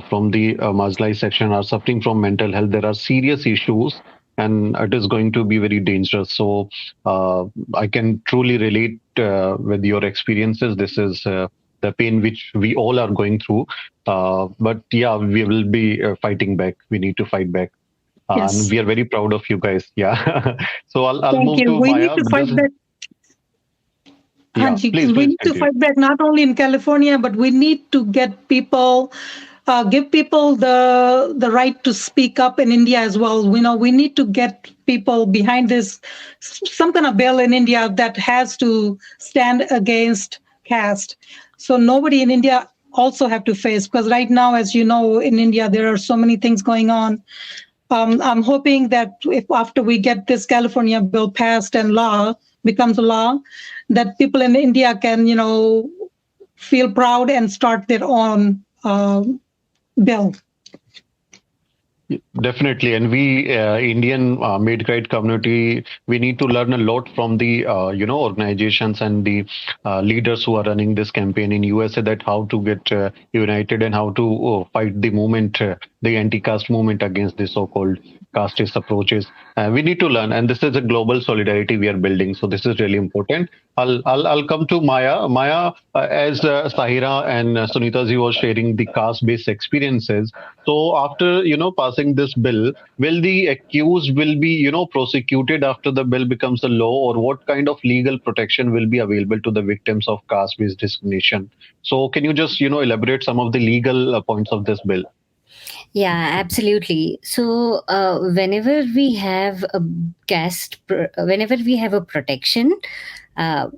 from the marginalized section are suffering from mental health. There are serious issues, and it is going to be very dangerous. So I can truly relate with your experiences. This is the pain which we all are going through. But yeah, we will be fighting back. We need to fight back. Yes. And we are very proud of you guys. Yeah. So I'll Thank move you. to We Maya. need to fight back. Yeah, please we need to continue. fight back not only in California, but we need to get people, give people the right to speak up in India as well. We need to get people behind this, some kind of bill in India that has to stand against caste. So nobody in India also have to face, because right now, as you know, in India, there are so many things going on. I'm hoping that if after we get this California bill passed and becomes a law, that people in India can, feel proud and start their own bill. Definitely. And we, Indian made right community, we need to learn a lot from the, organizations and the leaders who are running this campaign in USA, that how to get united and how to fight the movement, the anti-caste movement against the so-called casteist approaches. We need to learn, and this is a global solidarity we are building. So this is really important. I'll come to Maya. Maya, as Sahira and Sunita ji was sharing the caste-based experiences. So after passing this bill, will the accused will be prosecuted after the bill becomes a law, or what kind of legal protection will be available to the victims of caste-based discrimination? So can you just elaborate some of the legal points of this bill? Yeah, absolutely. So, whenever we have a whenever we have a protection,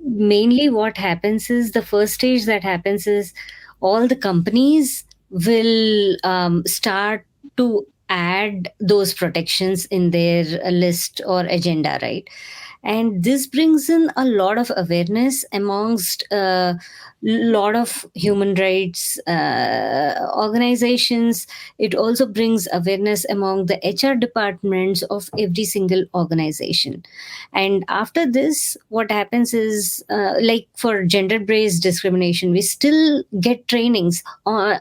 mainly what happens is, the first stage that happens is, all the companies will start to add those protections in their list or agenda, right? And this brings in a lot of awareness amongst a lot of human rights organizations. It also brings awareness among the HR departments of every single organization. And after this, what happens is, like for gender based discrimination, we still get trainings.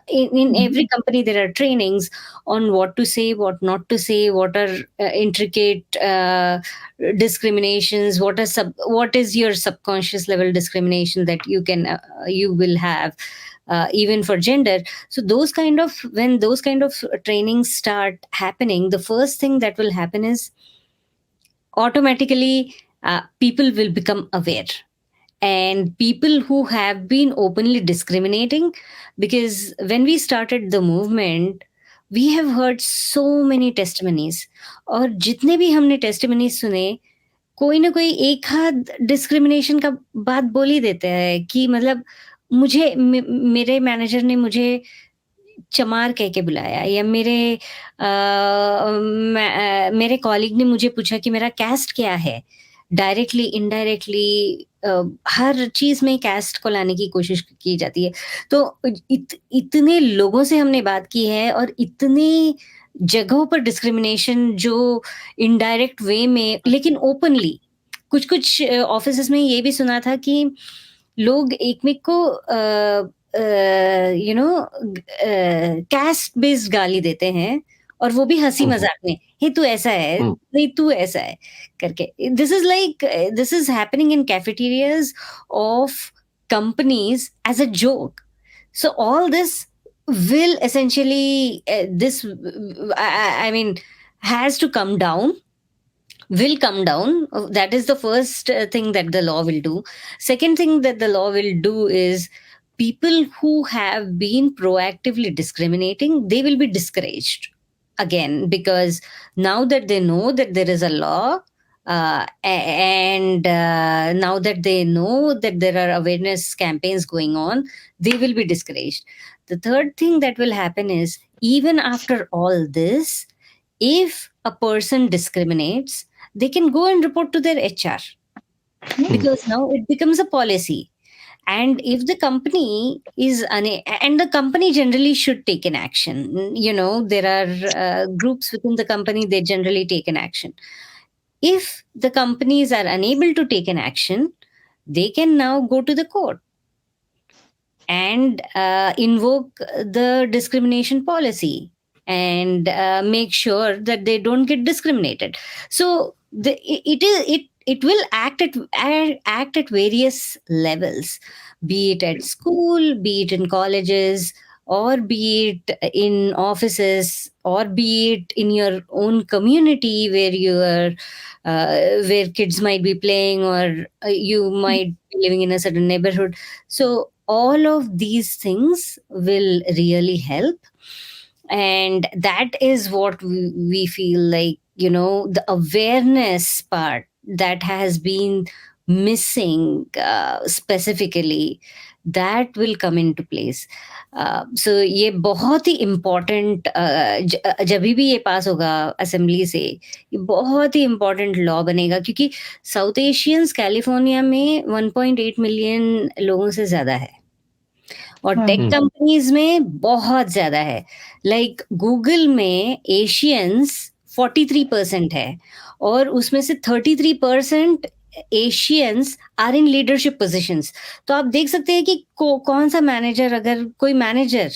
In every company there are trainings on what to say, what not to say, what are intricate discriminations, what is your subconscious level discrimination that you will have, even for gender. So when those kind of trainings start happening, the first thing that will happen is, automatically people will become aware. And people who have been openly discriminating, because when we started the movement, we have heard so many testimonies. और जितने भी हमने testimonies सुने, कोई ना कोई एक हाथ डिस्क्रिमिनेशन का बात बोल ही देता है कि मतलब मेरे मैनेजर ने मुझे चमार कह के बुलाया, या मेरे कॉलीग ने मुझे पूछा कि मेरा कैस्ट क्या है। डायरेक्टली इनडायरेक्टली हर चीज में कैस्ट को लाने की कोशिश की जाती है। तो इतने लोगों से हमने बात की है, और इतने जगहों पर डिस्क्रिमिनेशन जो इनडायरेक्ट वे में, लेकिन ओपनली कुछ ऑफिसेस में ये भी सुना था कि लोग एक में को कैस्ट बेस्ड गाली देते हैं, और वो भी हंसी मजाक में, हे तू ऐसा है, नहीं तू ऐसा है करके। This is happening in cafeterias of companies as a joke. So all this will essentially has to come down, will come down. That is the first thing that the law will do. Second thing that the law will do is, people who have been proactively discriminating, they will be discouraged again, because now that they know that there is a law, And now that they know that there are awareness campaigns going on, they will be discouraged. The third thing that will happen is, even after all this, if a person discriminates, they can go and report to their HR, because now it becomes a policy. And if the company is and the company generally should take an action. There are groups within the company, they generally take an action. If the companies are unable to take an action, they can now go to the court and invoke the discrimination policy, and make sure that they don't get discriminated. So it will act at various levels, be it at school, be it in colleges, or be it in offices, or be it in your own community where kids might be playing, or you might be living in a certain neighborhood. So all of these things will really help. And that is what we feel like, the awareness part that has been missing, specifically, that will come into place. So ये बहुत ही important, जब भी ये पास होगा assembly से, ये बहुत ही important law बनेगा, क्योंकि साउथ एशियंस कैलिफोर्निया में 1.8 मिलियन लोगों से ज्यादा है, और टेक कंपनीज में बहुत ज्यादा है. लाइक गूगल में एशियंस 43% है, और उसमें से 33% Asians are in leadership positions. तो आप देख सकते हैं कि कौन सा मैनेजर, अगर कोई मैनेजर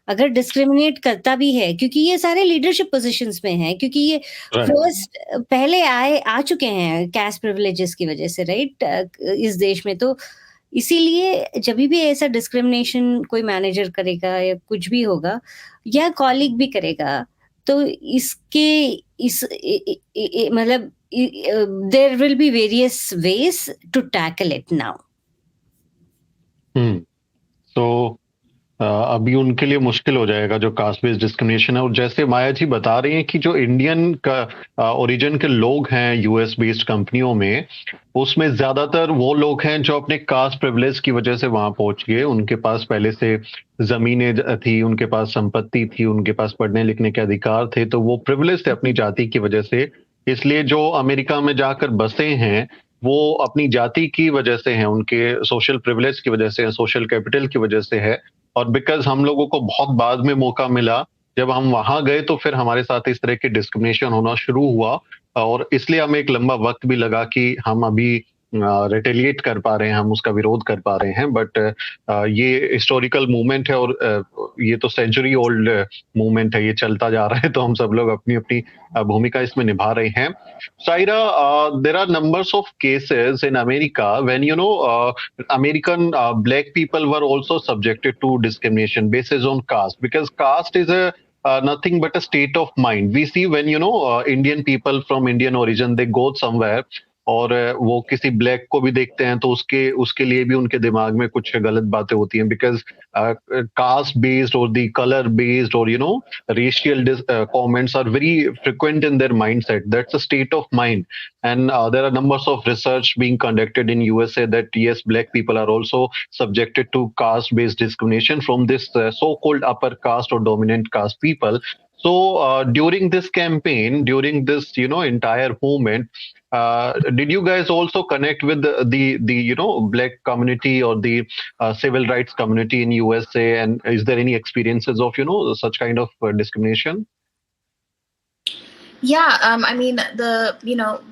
अगर डिस्क्रिमिनेट करता भी है, क्योंकि ये सारे लीडरशिप पोजीशंस में हैं, क्योंकि ये फर्स्ट पहले आ चुके हैं कैस्ट प्रिविलेजेस की वजह से, राइट, इस देश में. तो इसीलिए जब भी ऐसा डिस्क्रिमिनेशन कोई मैनेजर करेगा या कुछ भी होगा, या कॉलीग भी करेगा, तो मतलब there will be various ways to tackle it now. So अभी उनके लिए मुश्किल हो जाएगा जो कास्ट बेस्ड डिस्क्रिमिनेशन है. और जैसे माया जी बता रही हैं कि जो इंडियन का ओरिजिन के लोग हैं यूएस बेस्ड कंपनियों में, उसमें ज्यादातर वो लोग हैं जो अपने कास्ट प्रिविलेज की वजह से वहां पहुंच गए. उनके पास पहले से जमीनें थी, उनके पास संपत्ति थी, उनके पास पढ़ने लिखने के अधिकार थे, तो वो प्रिविलेज थे अपनी जाति की वजह से. इसलिए जो अमेरिका में जाकर बसे हैं वो अपनी जाति की वजह से हैं, उनके सोशल प्रिविलेज की वजह से, सोशल कैपिटल की वजह से है. और बिकॉज हम लोगों को बहुत बाद में मौका मिला, जब हम वहां गए तो फिर हमारे साथ इस तरह की डिस्क्रिमिनेशन होना शुरू हुआ, और इसलिए हमें एक लंबा वक्त भी लगा कि हम अभी रिटेलिएट कर पा रहे हैं, हम उसका विरोध कर पा रहे हैं. बट ये हिस्टोरिकल मूवमेंट है, और ये तो सेंचुरी ओल्ड मूवमेंट है, ये चलता जा रहा है. तो हम सब लोग अपनी अपनी भूमिका इसमें निभा रहे हैं. Saira, there are numbers of cases in America when, American black people were also subjected to discrimination basis on caste, because caste is nothing but a state of mind. We see when, Indian people from Indian origin, they go somewhere, और वो किसी black को भी देखते हैं तो उसके लिए भी उनके दिमाग में कुछ गलत बातें होती हैं, बिकॉज कास्ट बेस्ड और द कलर बेस्ड और racial comments are very frequent in their mindset. That's a state of mind, and there are numbers of research being conducted in USA that yes, black people are also subjected to caste based discrimination from this so-called upper caste or dominant caste people. So during this campaign, during this entire movement, did you guys also connect with the black community or the civil rights community in USA, and is there any experiences of such kind of discrimination? Yeah, I mean,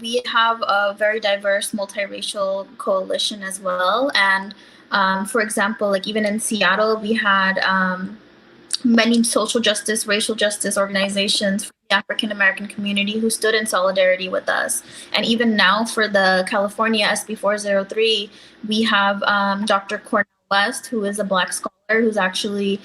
we have a very diverse multiracial coalition as well. And for example, like even in Seattle, we had many social justice, racial justice organizations for the African American community who stood in solidarity with us. And even now for the California SB 403, we have Dr. Cornel West, who is a Black scholar who's actually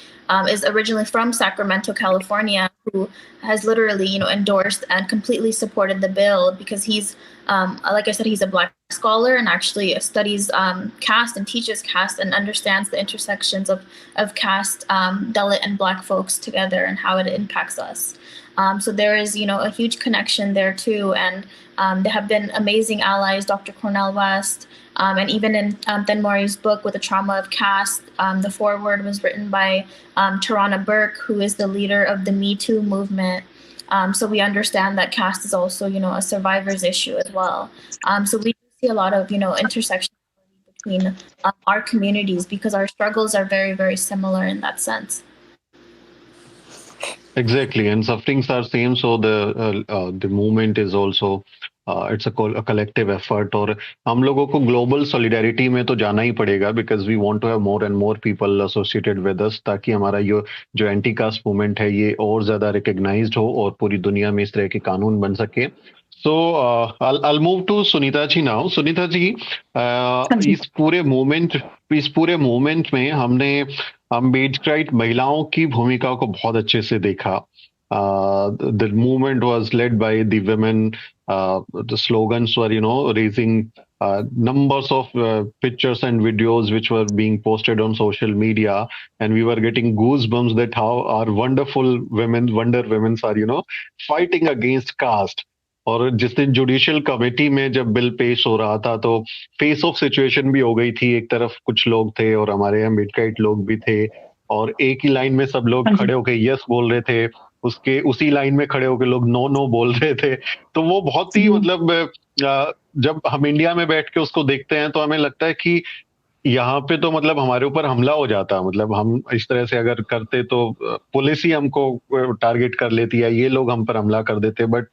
is originally from Sacramento, California, who has literally, endorsed and completely supported the bill because he's, like I said, he's a Black scholar and actually studies caste and teaches caste and understands the intersections of caste, Dalit and Black folks together and how it impacts us. So there is, a huge connection there too. And there have been amazing allies, Dr. Cornel West, and even in Thenmore's book, With the Trauma of Caste, the foreword was written by Tarana Burke, who is the leader of the Me Too movement. So we understand that caste is also, a survivor's issue as well. So we see a lot of, intersectionality between our communities because our struggles are very, very similar in that sense. Exactly, and sufferings are same. So the movement is also it's a collective effort. और हम लोगों को global solidarity में तो जाना ही पड़ेगा because we want to have more and more people associated with us ताकि हमारा ये जो एंटी कास्ट मूवमेंट है ये और ज्यादा रिकग्नाइज्ड हो और पूरी दुनिया में इस तरह के कानून बन सके. So I'll move to Sunita ji now. Sunita ji, इस पूरे मूवमेंट में हमने अम्बेडकराइट महिलाओं की भूमिका को बहुत अच्छे से देखा. The movement was led by the women. The slogans were, raising numbers of pictures and videos which were being posted on social media, and we were getting goosebumps that how our wonderful women, Wonder Women are, fighting against caste. और जिस दिन judicial committee में जब bill पेश हो रहा था तो फेस ऑफ सिचुएशन भी हो गई थी. एक तरफ कुछ लोग थे और हमारे अम्बेडकराइट लोग भी थे और एक ही लाइन में सब लोग खड़े होके यस बोल रहे थे. उसी लाइन में खड़े होके लोग नो नो बोल रहे थे. तो वो बहुत ही मतलब जब हम इंडिया में बैठ के उसको देखते हैं तो हमें लगता है कि यहाँ पे तो मतलब हमारे ऊपर हमला हो जाता. मतलब हम इस तरह से अगर करते तो पुलिस ही हमको टारगेट कर लेती है, ये लोग हम पर हमला कर देते. बट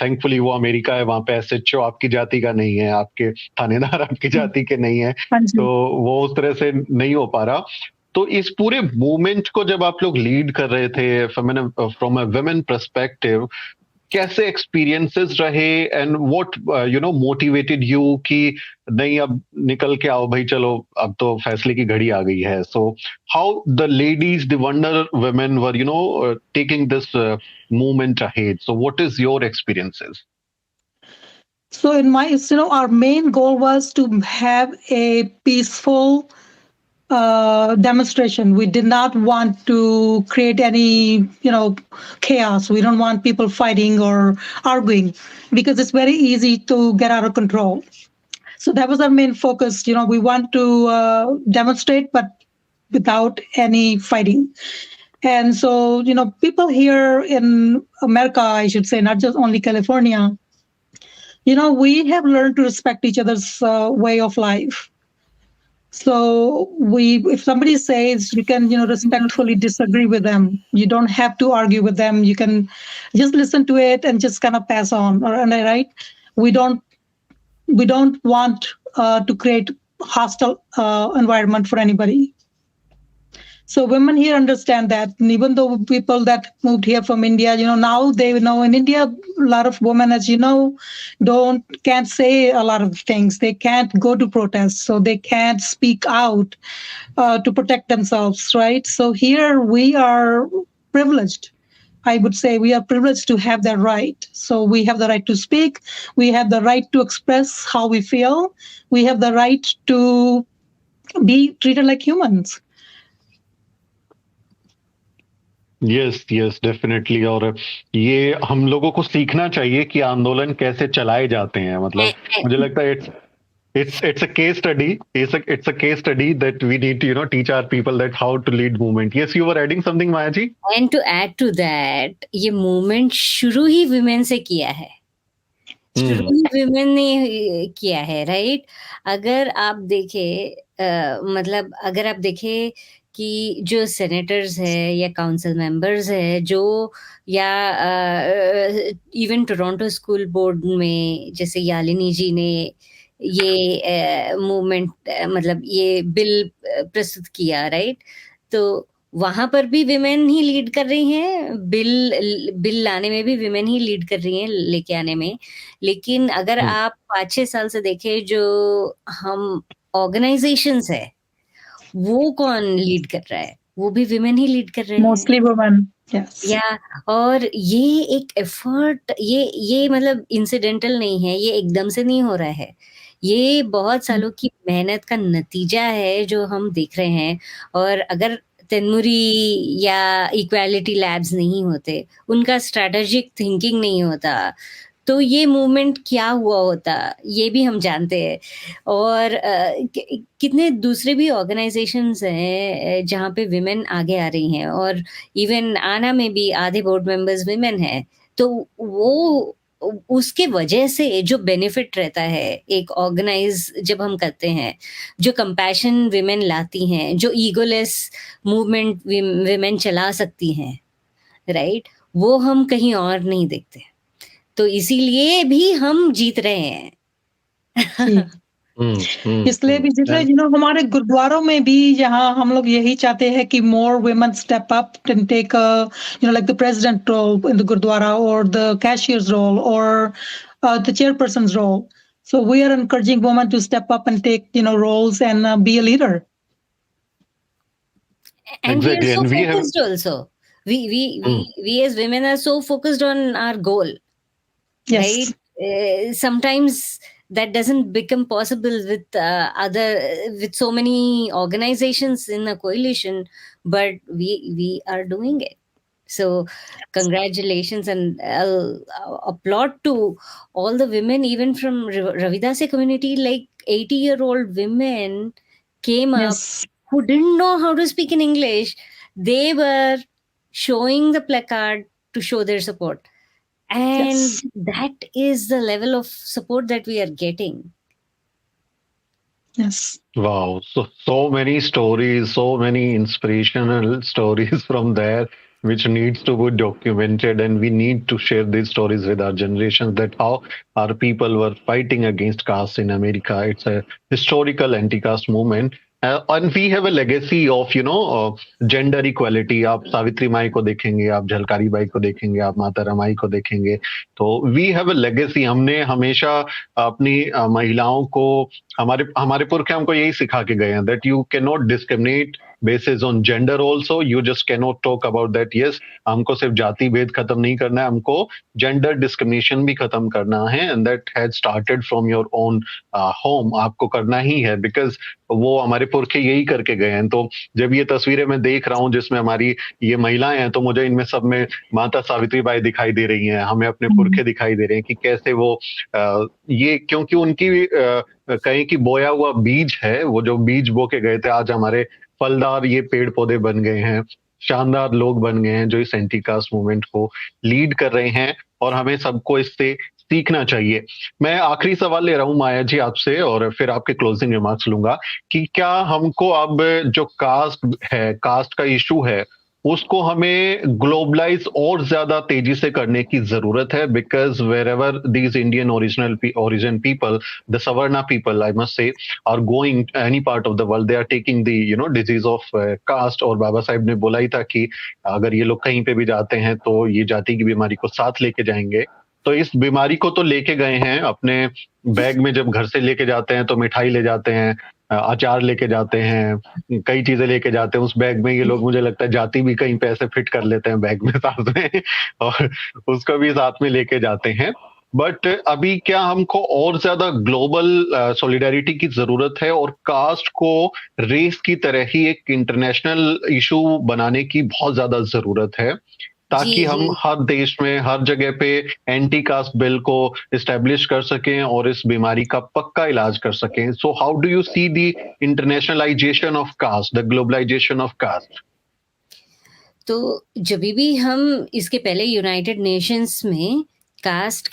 थैंकफुली वो अमेरिका है, वहां पे एसएचओ आपकी जाति का नहीं है, आपके थानेदार आपकी जाति के नहीं है, तो वो उस तरह से नहीं हो पा रहा. तो इस पूरे मूवमेंट को जब आप लोग लीड कर रहे थे फ्रॉम अ वुमेन पर्सपेक्टिव, कैसे एक्सपीरियंसेस रहे एंड व्हाट मोटिवेटेड यू कि नहीं अब निकल के आओ भाई, चलो अब तो फैसले की घड़ी आ गई है. So how the ladies, the wonder women were taking this movement ahead. So what is your experiences? So in my, our main goal was to have a peaceful demonstration. We did not want to create any, chaos. We don't want people fighting or arguing because it's very easy to get out of control. So that was our main focus. We want to demonstrate, but without any fighting. And so, people here in America, I should say, not just only California, we have learned to respect each other's way of life. So if somebody says, you can, respectfully disagree with them. You don't have to argue with them. You can just listen to it and just kind of pass on. Right? We don't want to create hostile environment for anybody. So women here understand that. And even though people that moved here from India, now they know in India, a lot of women, as you know, can't say a lot of things. They can't go to protests, so they can't speak out to protect themselves, right? So here we are privileged. I would say we are privileged to have that right. So we have the right to speak. We have the right to express how we feel. We have the right to be treated like humans. Yes definitely. और ये हम लोगों को सीखना चाहिए कि आंदोलन कैसे चलाए जाते हैं. मतलब मुझे लगता है it's a case study. It's a case study that we need to teach our people that how to lead movement. Yes, you were adding something, Maya ji? And to add to that, ये movement शुरू ही women से किया है. शुरू ही women ने किया है, right? अगर आप देखें कि जो सेनेटर्स है या काउंसिल मेंबर्स है जो या इवन टोरंटो स्कूल बोर्ड में जैसे यालिनी जी ने ये मूवमेंट मतलब ये बिल प्रस्तुत किया, राइट? तो वहां पर भी विमेन ही लीड कर रही हैं. बिल लाने में भी विमेन ही लीड कर रही हैं, लेके आने में. लेकिन अगर आप 5-6 साल से देखें जो हम ऑर्गेनाइजेशंस है वो कौन लीड कर रहा है? वो भी विमेन ही लीड कर रहे हैं. Mostly women. Yes. और ये एक एफर्ट, ये मतलब इंसिडेंटल नहीं है, ये एकदम से नहीं हो रहा है. ये बहुत सालों की मेहनत का नतीजा है जो हम देख रहे हैं. और अगर तेनमुरी या इक्वालिटी लैब्स नहीं होते, उनका स्ट्रैटेजिक थिंकिंग नहीं होता, तो ये मूवमेंट क्या हुआ होता, ये भी हम जानते हैं। और कितने दूसरे भी ऑर्गेनाइजेशंस हैं जहाँ पे विमेन आगे आ रही हैं, और इवन आना में भी आधे बोर्ड मेंबर्स विमेन हैं। तो वो उसके वजह से जो बेनिफिट रहता है एक ऑर्गेनाइज जब हम करते हैं, जो कंपैशन विमेन लाती हैं, जो ईगोलेस मूवमेंट विमेन चला सकती हैं, राइट, वो हम कहीं और नहीं देखते। तो इसीलिए भी हम जीत रहे हैं। इसलिए भी जितने हमारे गुरुद्वारों में भी यहाँ हम लोग यही चाहते हैं कि मोर women step up and take like the president role in the gurdwara or the cashier's role or the chairperson's role. So we are encouraging women to step up and take roles and be a leader. And Exactly. we are so And we have focused also. We as women are so focused on our goal, Yes. right? Sometimes that doesn't become possible with with so many organizations in a coalition, but we are doing it. So congratulations, and I'll applaud to all the women, even from Ravidasi community, like 80-year-old women came up Yes. who didn't know how to speak in English. They were showing the placard to show their support. And Yes. that is the level of support that we are getting. Yes. Wow. So many stories, so many inspirational stories from there, which needs to be documented, and we need to share these stories with our generations, that how our people were fighting against caste in America. It's a historical anti-caste movement. And we have a legacy of, gender equality. आप सावित्री माई को देखेंगे, आप झलकारी बाई को देखेंगे, आप माता रमाई को देखेंगे, तो वी हैव अ लेगेसी. हमने हमेशा अपनी महिलाओं को, हमारे हमारे पुरखे हमको यही सिखा के गए हैं, that you can not discriminate basis on gender also. You just can not talk about that. Yes, हमको सिर्फ जाति भेद खत्म नहीं करना है, हमको जेंडर डिस्क्रिमिनेशन भी खत्म करना है, and that has started from your own home. आपको करना ही है, बिकॉज वो हमारे पुरखे यही करके गए हैं. तो जब ये तस्वीरें मैं देख रहा हूँ जिसमें हमारी ये महिलाएं हैं, तो मुझे इनमें सब में माता सावित्री बाई दिखाई दे रही हैं, हमें अपने पुरखे दिखाई दे रहे हैं कि कैसे वो ये, क्योंकि उनकी कहीं की बोया हुआ बीज है, वो जो बीज बो के गए थे, आज हमारे फलदार ये पेड़ पौधे बन गए हैं, शानदार लोग बन गए हैं जो इस एंटी कास्ट मूवमेंट को लीड कर रहे हैं, और हमें सबको इससे सीखना चाहिए. मैं आखिरी सवाल ले रहा हूं माया जी आपसे, और फिर आपके क्लोजिंग रिमार्क्स लूंगा कि क्या हमको अब जो कास्ट है, कास्ट का इशू है, उसको हमें ग्लोबलाइज और ज्यादा तेजी से करने की जरूरत है, because wherever these Indian origin people, the savarna people I must say, are going any part of the world, they are taking the disease of caste. और बाबा साहब ने बोला ही था कि अगर ये लोग कहीं पे भी जाते हैं तो ये जाति की बीमारी को साथ लेके जाएंगे. तो इस बीमारी को तो लेके गए हैं अपने बैग में, जब घर से लेके जाते हैं तो मिठाई ले जाते हैं, अचार लेके जाते हैं, कई चीजें लेके जाते हैं उस बैग में. ये लोग मुझे लगता है जाति भी कहीं पे ऐसे फिट कर लेते हैं बैग में साथ में, और उसको भी साथ में लेके जाते हैं. बट अभी क्या हमको और ज्यादा ग्लोबल सॉलिडारिटी की जरूरत है, और कास्ट को रेस की तरह ही एक इंटरनेशनल इशू बनाने की बहुत ज्यादा जरूरत है, ताकि हम हर देश में हर जगह पे एंटी कास्ट बिल को इस्टेब्लिश कर सकें और इस बीमारी का पक्का इलाज कर सकें. So how do you see the internationalisation of caste, the globalisation of caste? तो जब भी हम इसके पहले यूनाइटेड नेशंस में कास्ट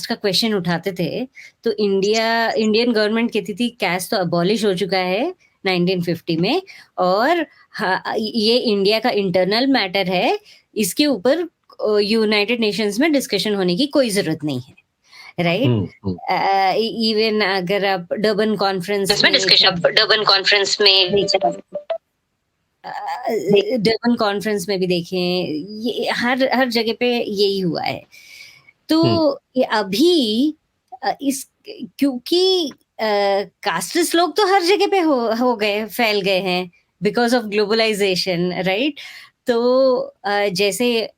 का क्वेश्चन उठाते थे, तो इंडियन गवर्नमेंट कहती थी कास्ट तो अबॉलिश हो चुका है 1950 में, और ये इंडिया का इंटरनल मैटर है, इसके ऊपर यूनाइटेड नेशंस में डिस्कशन होने की कोई जरूरत नहीं है, राइट? इवन अगर आप डर्बन कॉन्फ्रेंस में भी देखें, ये हर जगह पे यही हुआ है. तो ये अभी क्योंकि कास्टिस्ट लोग तो हर जगह पे हो गए, फैल गए हैं बिकॉज ऑफ ग्लोबलाइजेशन, राइट? तो जैसे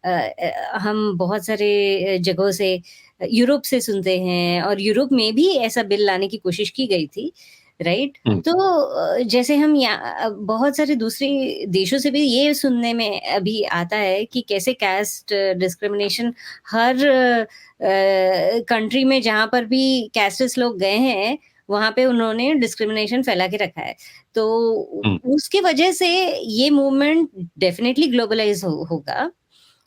हम बहुत सारे जगहों से यूरोप से सुनते हैं, और यूरोप में भी ऐसा बिल लाने की कोशिश की गई थी, राइट। तो जैसे हम बहुत सारे दूसरे देशों से भी ये सुनने में अभी आता है कि कैसे कास्ट डिस्क्रिमिनेशन हर कंट्री में जहाँ पर भी कैस्टस लोग गए हैं वहां पे उन्होंने डिस्क्रिमिनेशन फैला के रखा है। तो उसकी वजह से ये मूवमेंट डेफिनेटली ग्लोबलाइज होगा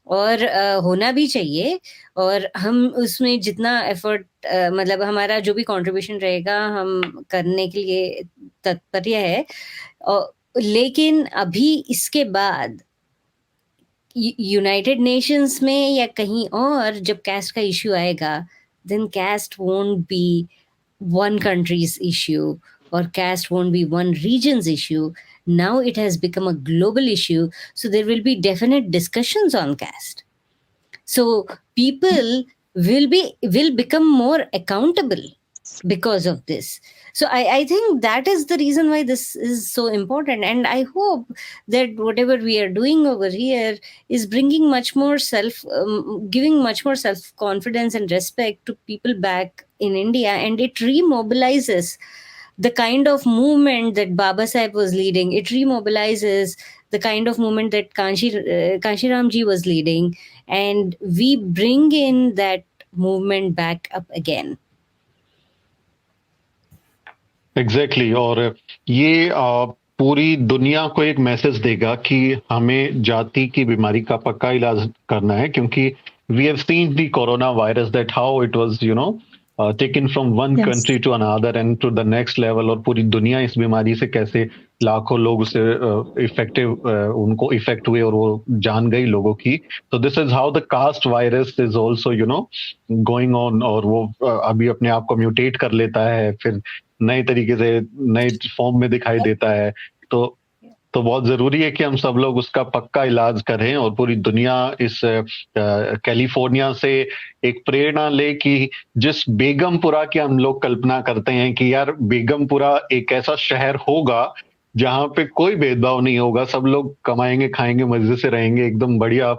और होना भी चाहिए। और हम उसमें जितना एफर्ट मतलब हमारा जो भी कंट्रीब्यूशन रहेगा हम करने के लिए तत्पर है। लेकिन अभी इसके बाद यूनाइटेड नेशंस में या कहीं और जब कास्ट का इश्यू आएगा then caste won't be one country's issue or caste won't be one region's issue. Now it has become a global issue, so there will be definite discussions on caste. So people will become more accountable because of this. So I think that is the reason why this is so important, and I hope that whatever we are doing over here is bringing much more giving much more self confidence and respect to people back in India, and it remobilizes the kind of movement that Baba Sahib was leading. It remobilizes the kind of movement that Kanshiram ji was leading, and we bring in that movement back up again. Exactly और ये पूरी दुनिया को एक message देगा कि हमें जाति की बीमारी का पक्का इलाज करना है, क्योंकि we have seen the corona virus that how it was taken from one country to another and to the next level, और पूरी दुनिया इस बीमारी से कैसे लाखों लोग उससे उनको इफेक्ट हुए और वो जान गई लोगों की। तो this is how the caste virus is also going on, और वो अभी अपने आप को म्यूटेट कर लेता है, फिर नए तरीके से नए फॉर्म में दिखाई देता है। तो बहुत जरूरी है कि हम सब लोग उसका पक्का इलाज करें और पूरी दुनिया इस कैलिफोर्निया से एक प्रेरणा ले कि जिस बेगमपुरा की हम लोग कल्पना करते हैं कि यार बेगमपुरा एक ऐसा शहर होगा जहां पे कोई भेदभाव नहीं होगा, सब लोग कमाएंगे खाएंगे मजे से रहेंगे, एकदम बढ़िया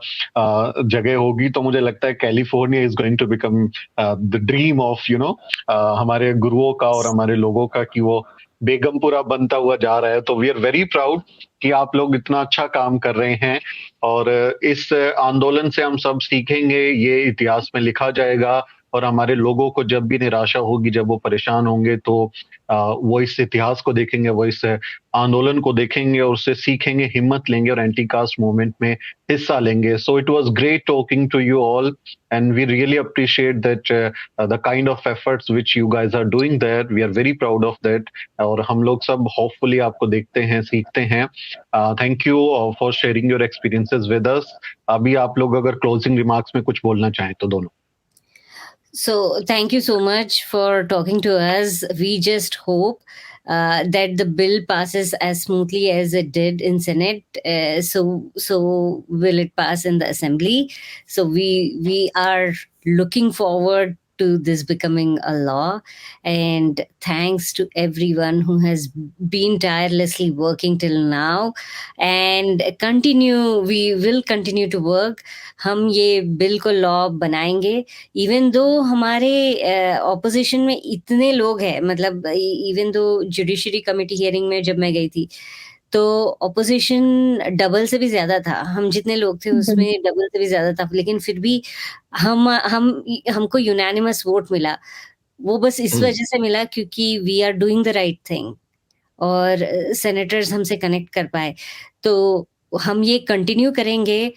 जगह होगी। तो मुझे लगता है California is going to become the dream of हमारे गुरुओं का और हमारे लोगों का, कि वो बेगमपुरा बनता हुआ जा रहा है। तो वी आर वेरी प्राउड कि आप लोग इतना अच्छा काम कर रहे हैं, और इस आंदोलन से हम सब सीखेंगे, ये इतिहास में लिखा जाएगा, और हमारे लोगों को जब भी निराशा होगी, जब वो परेशान होंगे, तो वो इस इतिहास को देखेंगे, वो इस आंदोलन को देखेंगे और उससे सीखेंगे, हिम्मत लेंगे और एंटी कास्ट मूवमेंट में हिस्सा लेंगे। So it was great talking to you all and we really appreciate that the kind of efforts which you guys are doing there. We are very proud of that, और हम लोग सब hopefully आपको देखते हैं, सीखते हैं। Thank you for sharing your experiences with us. अभी आप लोग अगर क्लोजिंग रिमार्क्स में कुछ बोलना चाहें तो दोनों। So thank you so much for talking to us. We just hope that the bill passes as smoothly as it did in Senate. So will it pass in the Assembly? So we are looking forward to this becoming a law, and thanks to everyone who has been tirelessly working till now and we will continue to work. हम ये bill को law बनाएंगे, even though हमारे opposition में इतने लोग हैं। मतलब even though judiciary committee hearing में जब मैं गई थी तो ऑपोजिशन डबल से भी ज्यादा था, हम जितने लोग थे उसमें डबल से भी ज्यादा था, लेकिन फिर भी हमको यूनानिमस वोट मिला। वो बस इस वजह से मिला क्योंकि we are doing the right thing और सेनेटर्स हमसे कनेक्ट कर पाए। तो हम ये कंटिन्यू करेंगे।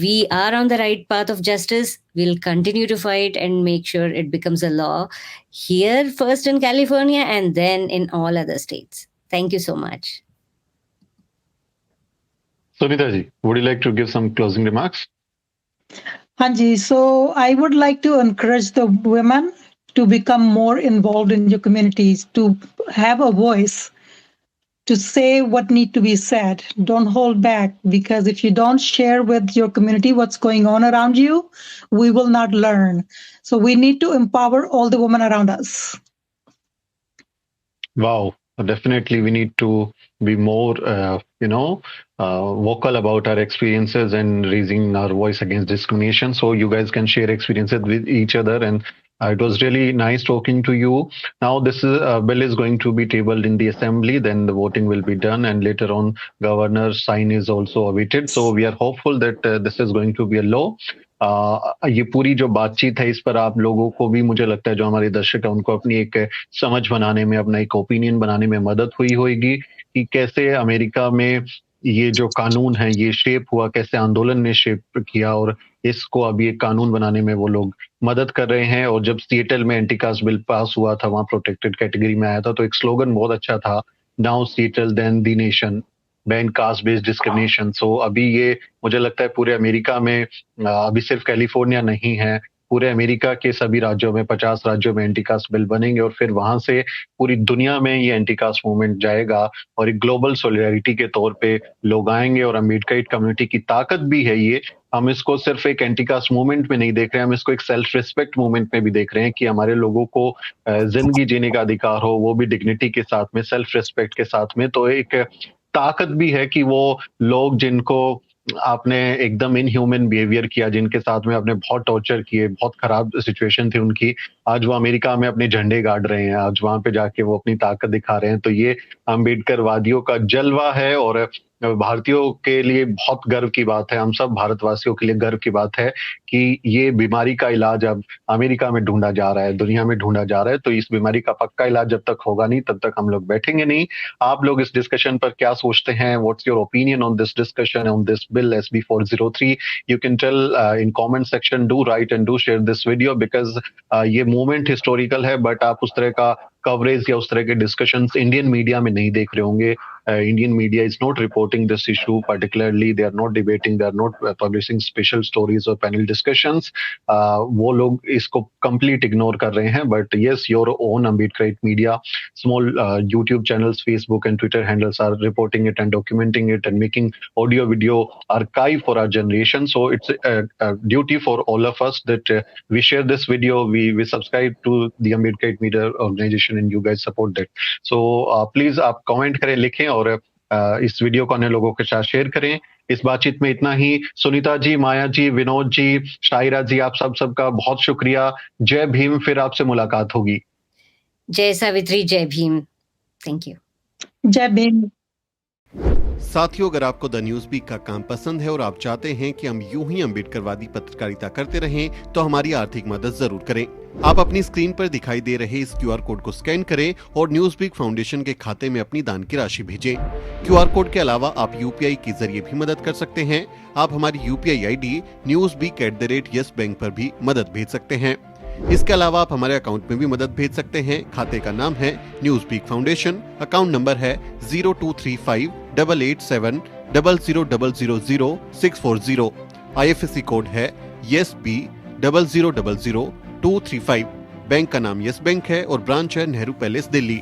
We are on the right path of justice. We'll continue to fight and make sure it becomes a law here first in California and then in all other states. Thank you so much. Sunita ji, would you like to give some closing remarks? Hanji, so I would like to encourage the women to become more involved in your communities, to have a voice, to say what need to be said. Don't hold back, because if you don't share with your community what's going on around you, we will not learn. So we need to empower all the women around us. Wow, definitely we need to be more, vocal about our experiences and raising our voice against discrimination. So you guys can share experiences with each other and It was really nice talking to you. Now, this bill is going to be tabled in the assembly. Then the voting will be done, and later on, governor's sign is also awaited. So we are hopeful that this is going to be a law. ये पूरी जो बातचीत है इस पर आप लोगों को भी, मुझे लगता है जो हमारे दर्शक हैं उनको अपनी एक समझ बनाने में, अपना एक ओपिनियन बनाने में मदद हुई होगी कि कैसे अमेरिका में ये जो कानून है ये शेप हुआ, कैसे आंदोलन ने शेप किया और इसको अभी एक कानून बनाने में वो लोग मदद कर रहे हैं। और जब सिएटल में एंटी कास्ट बिल पास हुआ था, वहां प्रोटेक्टेड कैटेगरी में आया था, तो एक स्लोगन बहुत अच्छा था, now Seattle then the nation, ban caste based discrimination. So अभी ये मुझे लगता है पूरे अमेरिका में, अभी सिर्फ कैलिफोर्निया नहीं है, पूरे अमेरिका के सभी राज्यों में, 50 राज्यों में एंटी कास्ट बिल बनेंगे और फिर वहां से पूरी दुनिया में ये एंटी कास्ट मूवमेंट जाएगा और एक ग्लोबल सॉलिडारिटी के तौर पे लोग आएंगे। और अम्बेडकराइट कम्युनिटी की ताकत भी है ये, हम इसको सिर्फ एक एंटी कास्ट मूवमेंट में नहीं देख रहे हैं, हम इसको एक सेल्फ रिस्पेक्ट मूवमेंट में भी देख रहे हैं कि हमारे लोगों को जिंदगी जीने का अधिकार हो, वो भी डिग्निटी के साथ में, सेल्फ रिस्पेक्ट के साथ में। तो एक ताकत भी है कि वो लोग जिनको आपने एकदम इनह्यूमन बिहेवियर किया, जिनके साथ में आपने बहुत टॉर्चर किए, बहुत खराब सिचुएशन थी उनकी, आज वो अमेरिका में अपने झंडे गाड़ रहे हैं, आज वहां पे जाके वो अपनी ताकत दिखा रहे हैं। तो ये अम्बेडकर वादियों का जलवा है और भारतीयों के लिए बहुत गर्व की बात है, हम सब भारतवासियों के लिए गर्व की बात है कि ये बीमारी का इलाज अब अमेरिका में ढूंढा जा रहा है, दुनिया में ढूंढा जा रहा है। तो इस बीमारी का पक्का इलाज जब तक होगा नहीं तब तक हम लोग बैठेंगे नहीं। आप लोग इस डिस्कशन पर क्या सोचते हैं? What's your opinion on this discussion, on this bill SB 403? You can tell in comment section, do write and do share this video, because ये मूवमेंट हिस्टोरिकल है, बट आप उस तरह का कवरेज या उस तरह के डिस्कशंस इंडियन मीडिया में नहीं देख रहे होंगे। Indian media is not reporting this issue particularly, they are not debating, they are not publishing special stories or panel discussions. वो लोग इसको complete ignore कर रहे हैं। But yes, your own Ambedkarite media, small YouTube channels, Facebook and Twitter handles are reporting it and documenting it and making audio video archive for our generation. So it's a duty for all of us that we share this video, we subscribe to the Ambedkarite media organization and you guys support that. So please आप comment करें, लिखें और इस video को अन्य लोगों के साथ शेयर करें। इस बातचीत में इतना ही। सुनीता जी, माया जी, विनोद जी, शायरा जी, आप सबका बहुत शुक्रिया। जय भीम, फिर आपसे मुलाकात होगी। जय सावित्री, जय भीम। Thank you. जय भीम। साथियों, अगर आपको द न्यूज बीक का काम पसंद है और आप चाहते हैं कि हम यूं ही अम्बेडकरवादी पत्रकारिता करते रहें, तो हमारी आर्थिक मदद जरूर करें। आप अपनी स्क्रीन पर दिखाई दे रहे इस QR कोड को स्कैन करें और न्यूज बीक फाउंडेशन के खाते में अपनी दान की राशि भेजें। QR कोड के अलावा आप UPI के जरिए भी मदद कर सकते हैं। आप हमारी UPI ID newsbeak@yesbank पर भी मदद भेज सकते हैं। इसके अलावा आप हमारे अकाउंट में भी मदद भेज सकते हैं। खाते का नाम है news beak foundation, account number है 02358800000640। IFSC कोड है YesB000235। बैंक का नाम यस बैंक है और ब्रांच है नेहरू पैलेस, दिल्ली।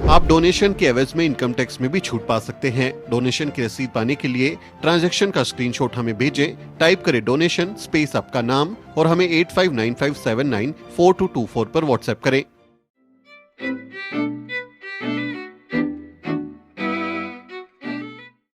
आप डोनेशन के एवज में इनकम टैक्स में भी छूट पा सकते हैं। डोनेशन की रसीद पाने के लिए ट्रांजैक्शन का स्क्रीनशॉट हमें भेजें। टाइप करें डोनेशन स्पेस आपका नाम और हमें 8595794224 पर व्हाट्सएप करें।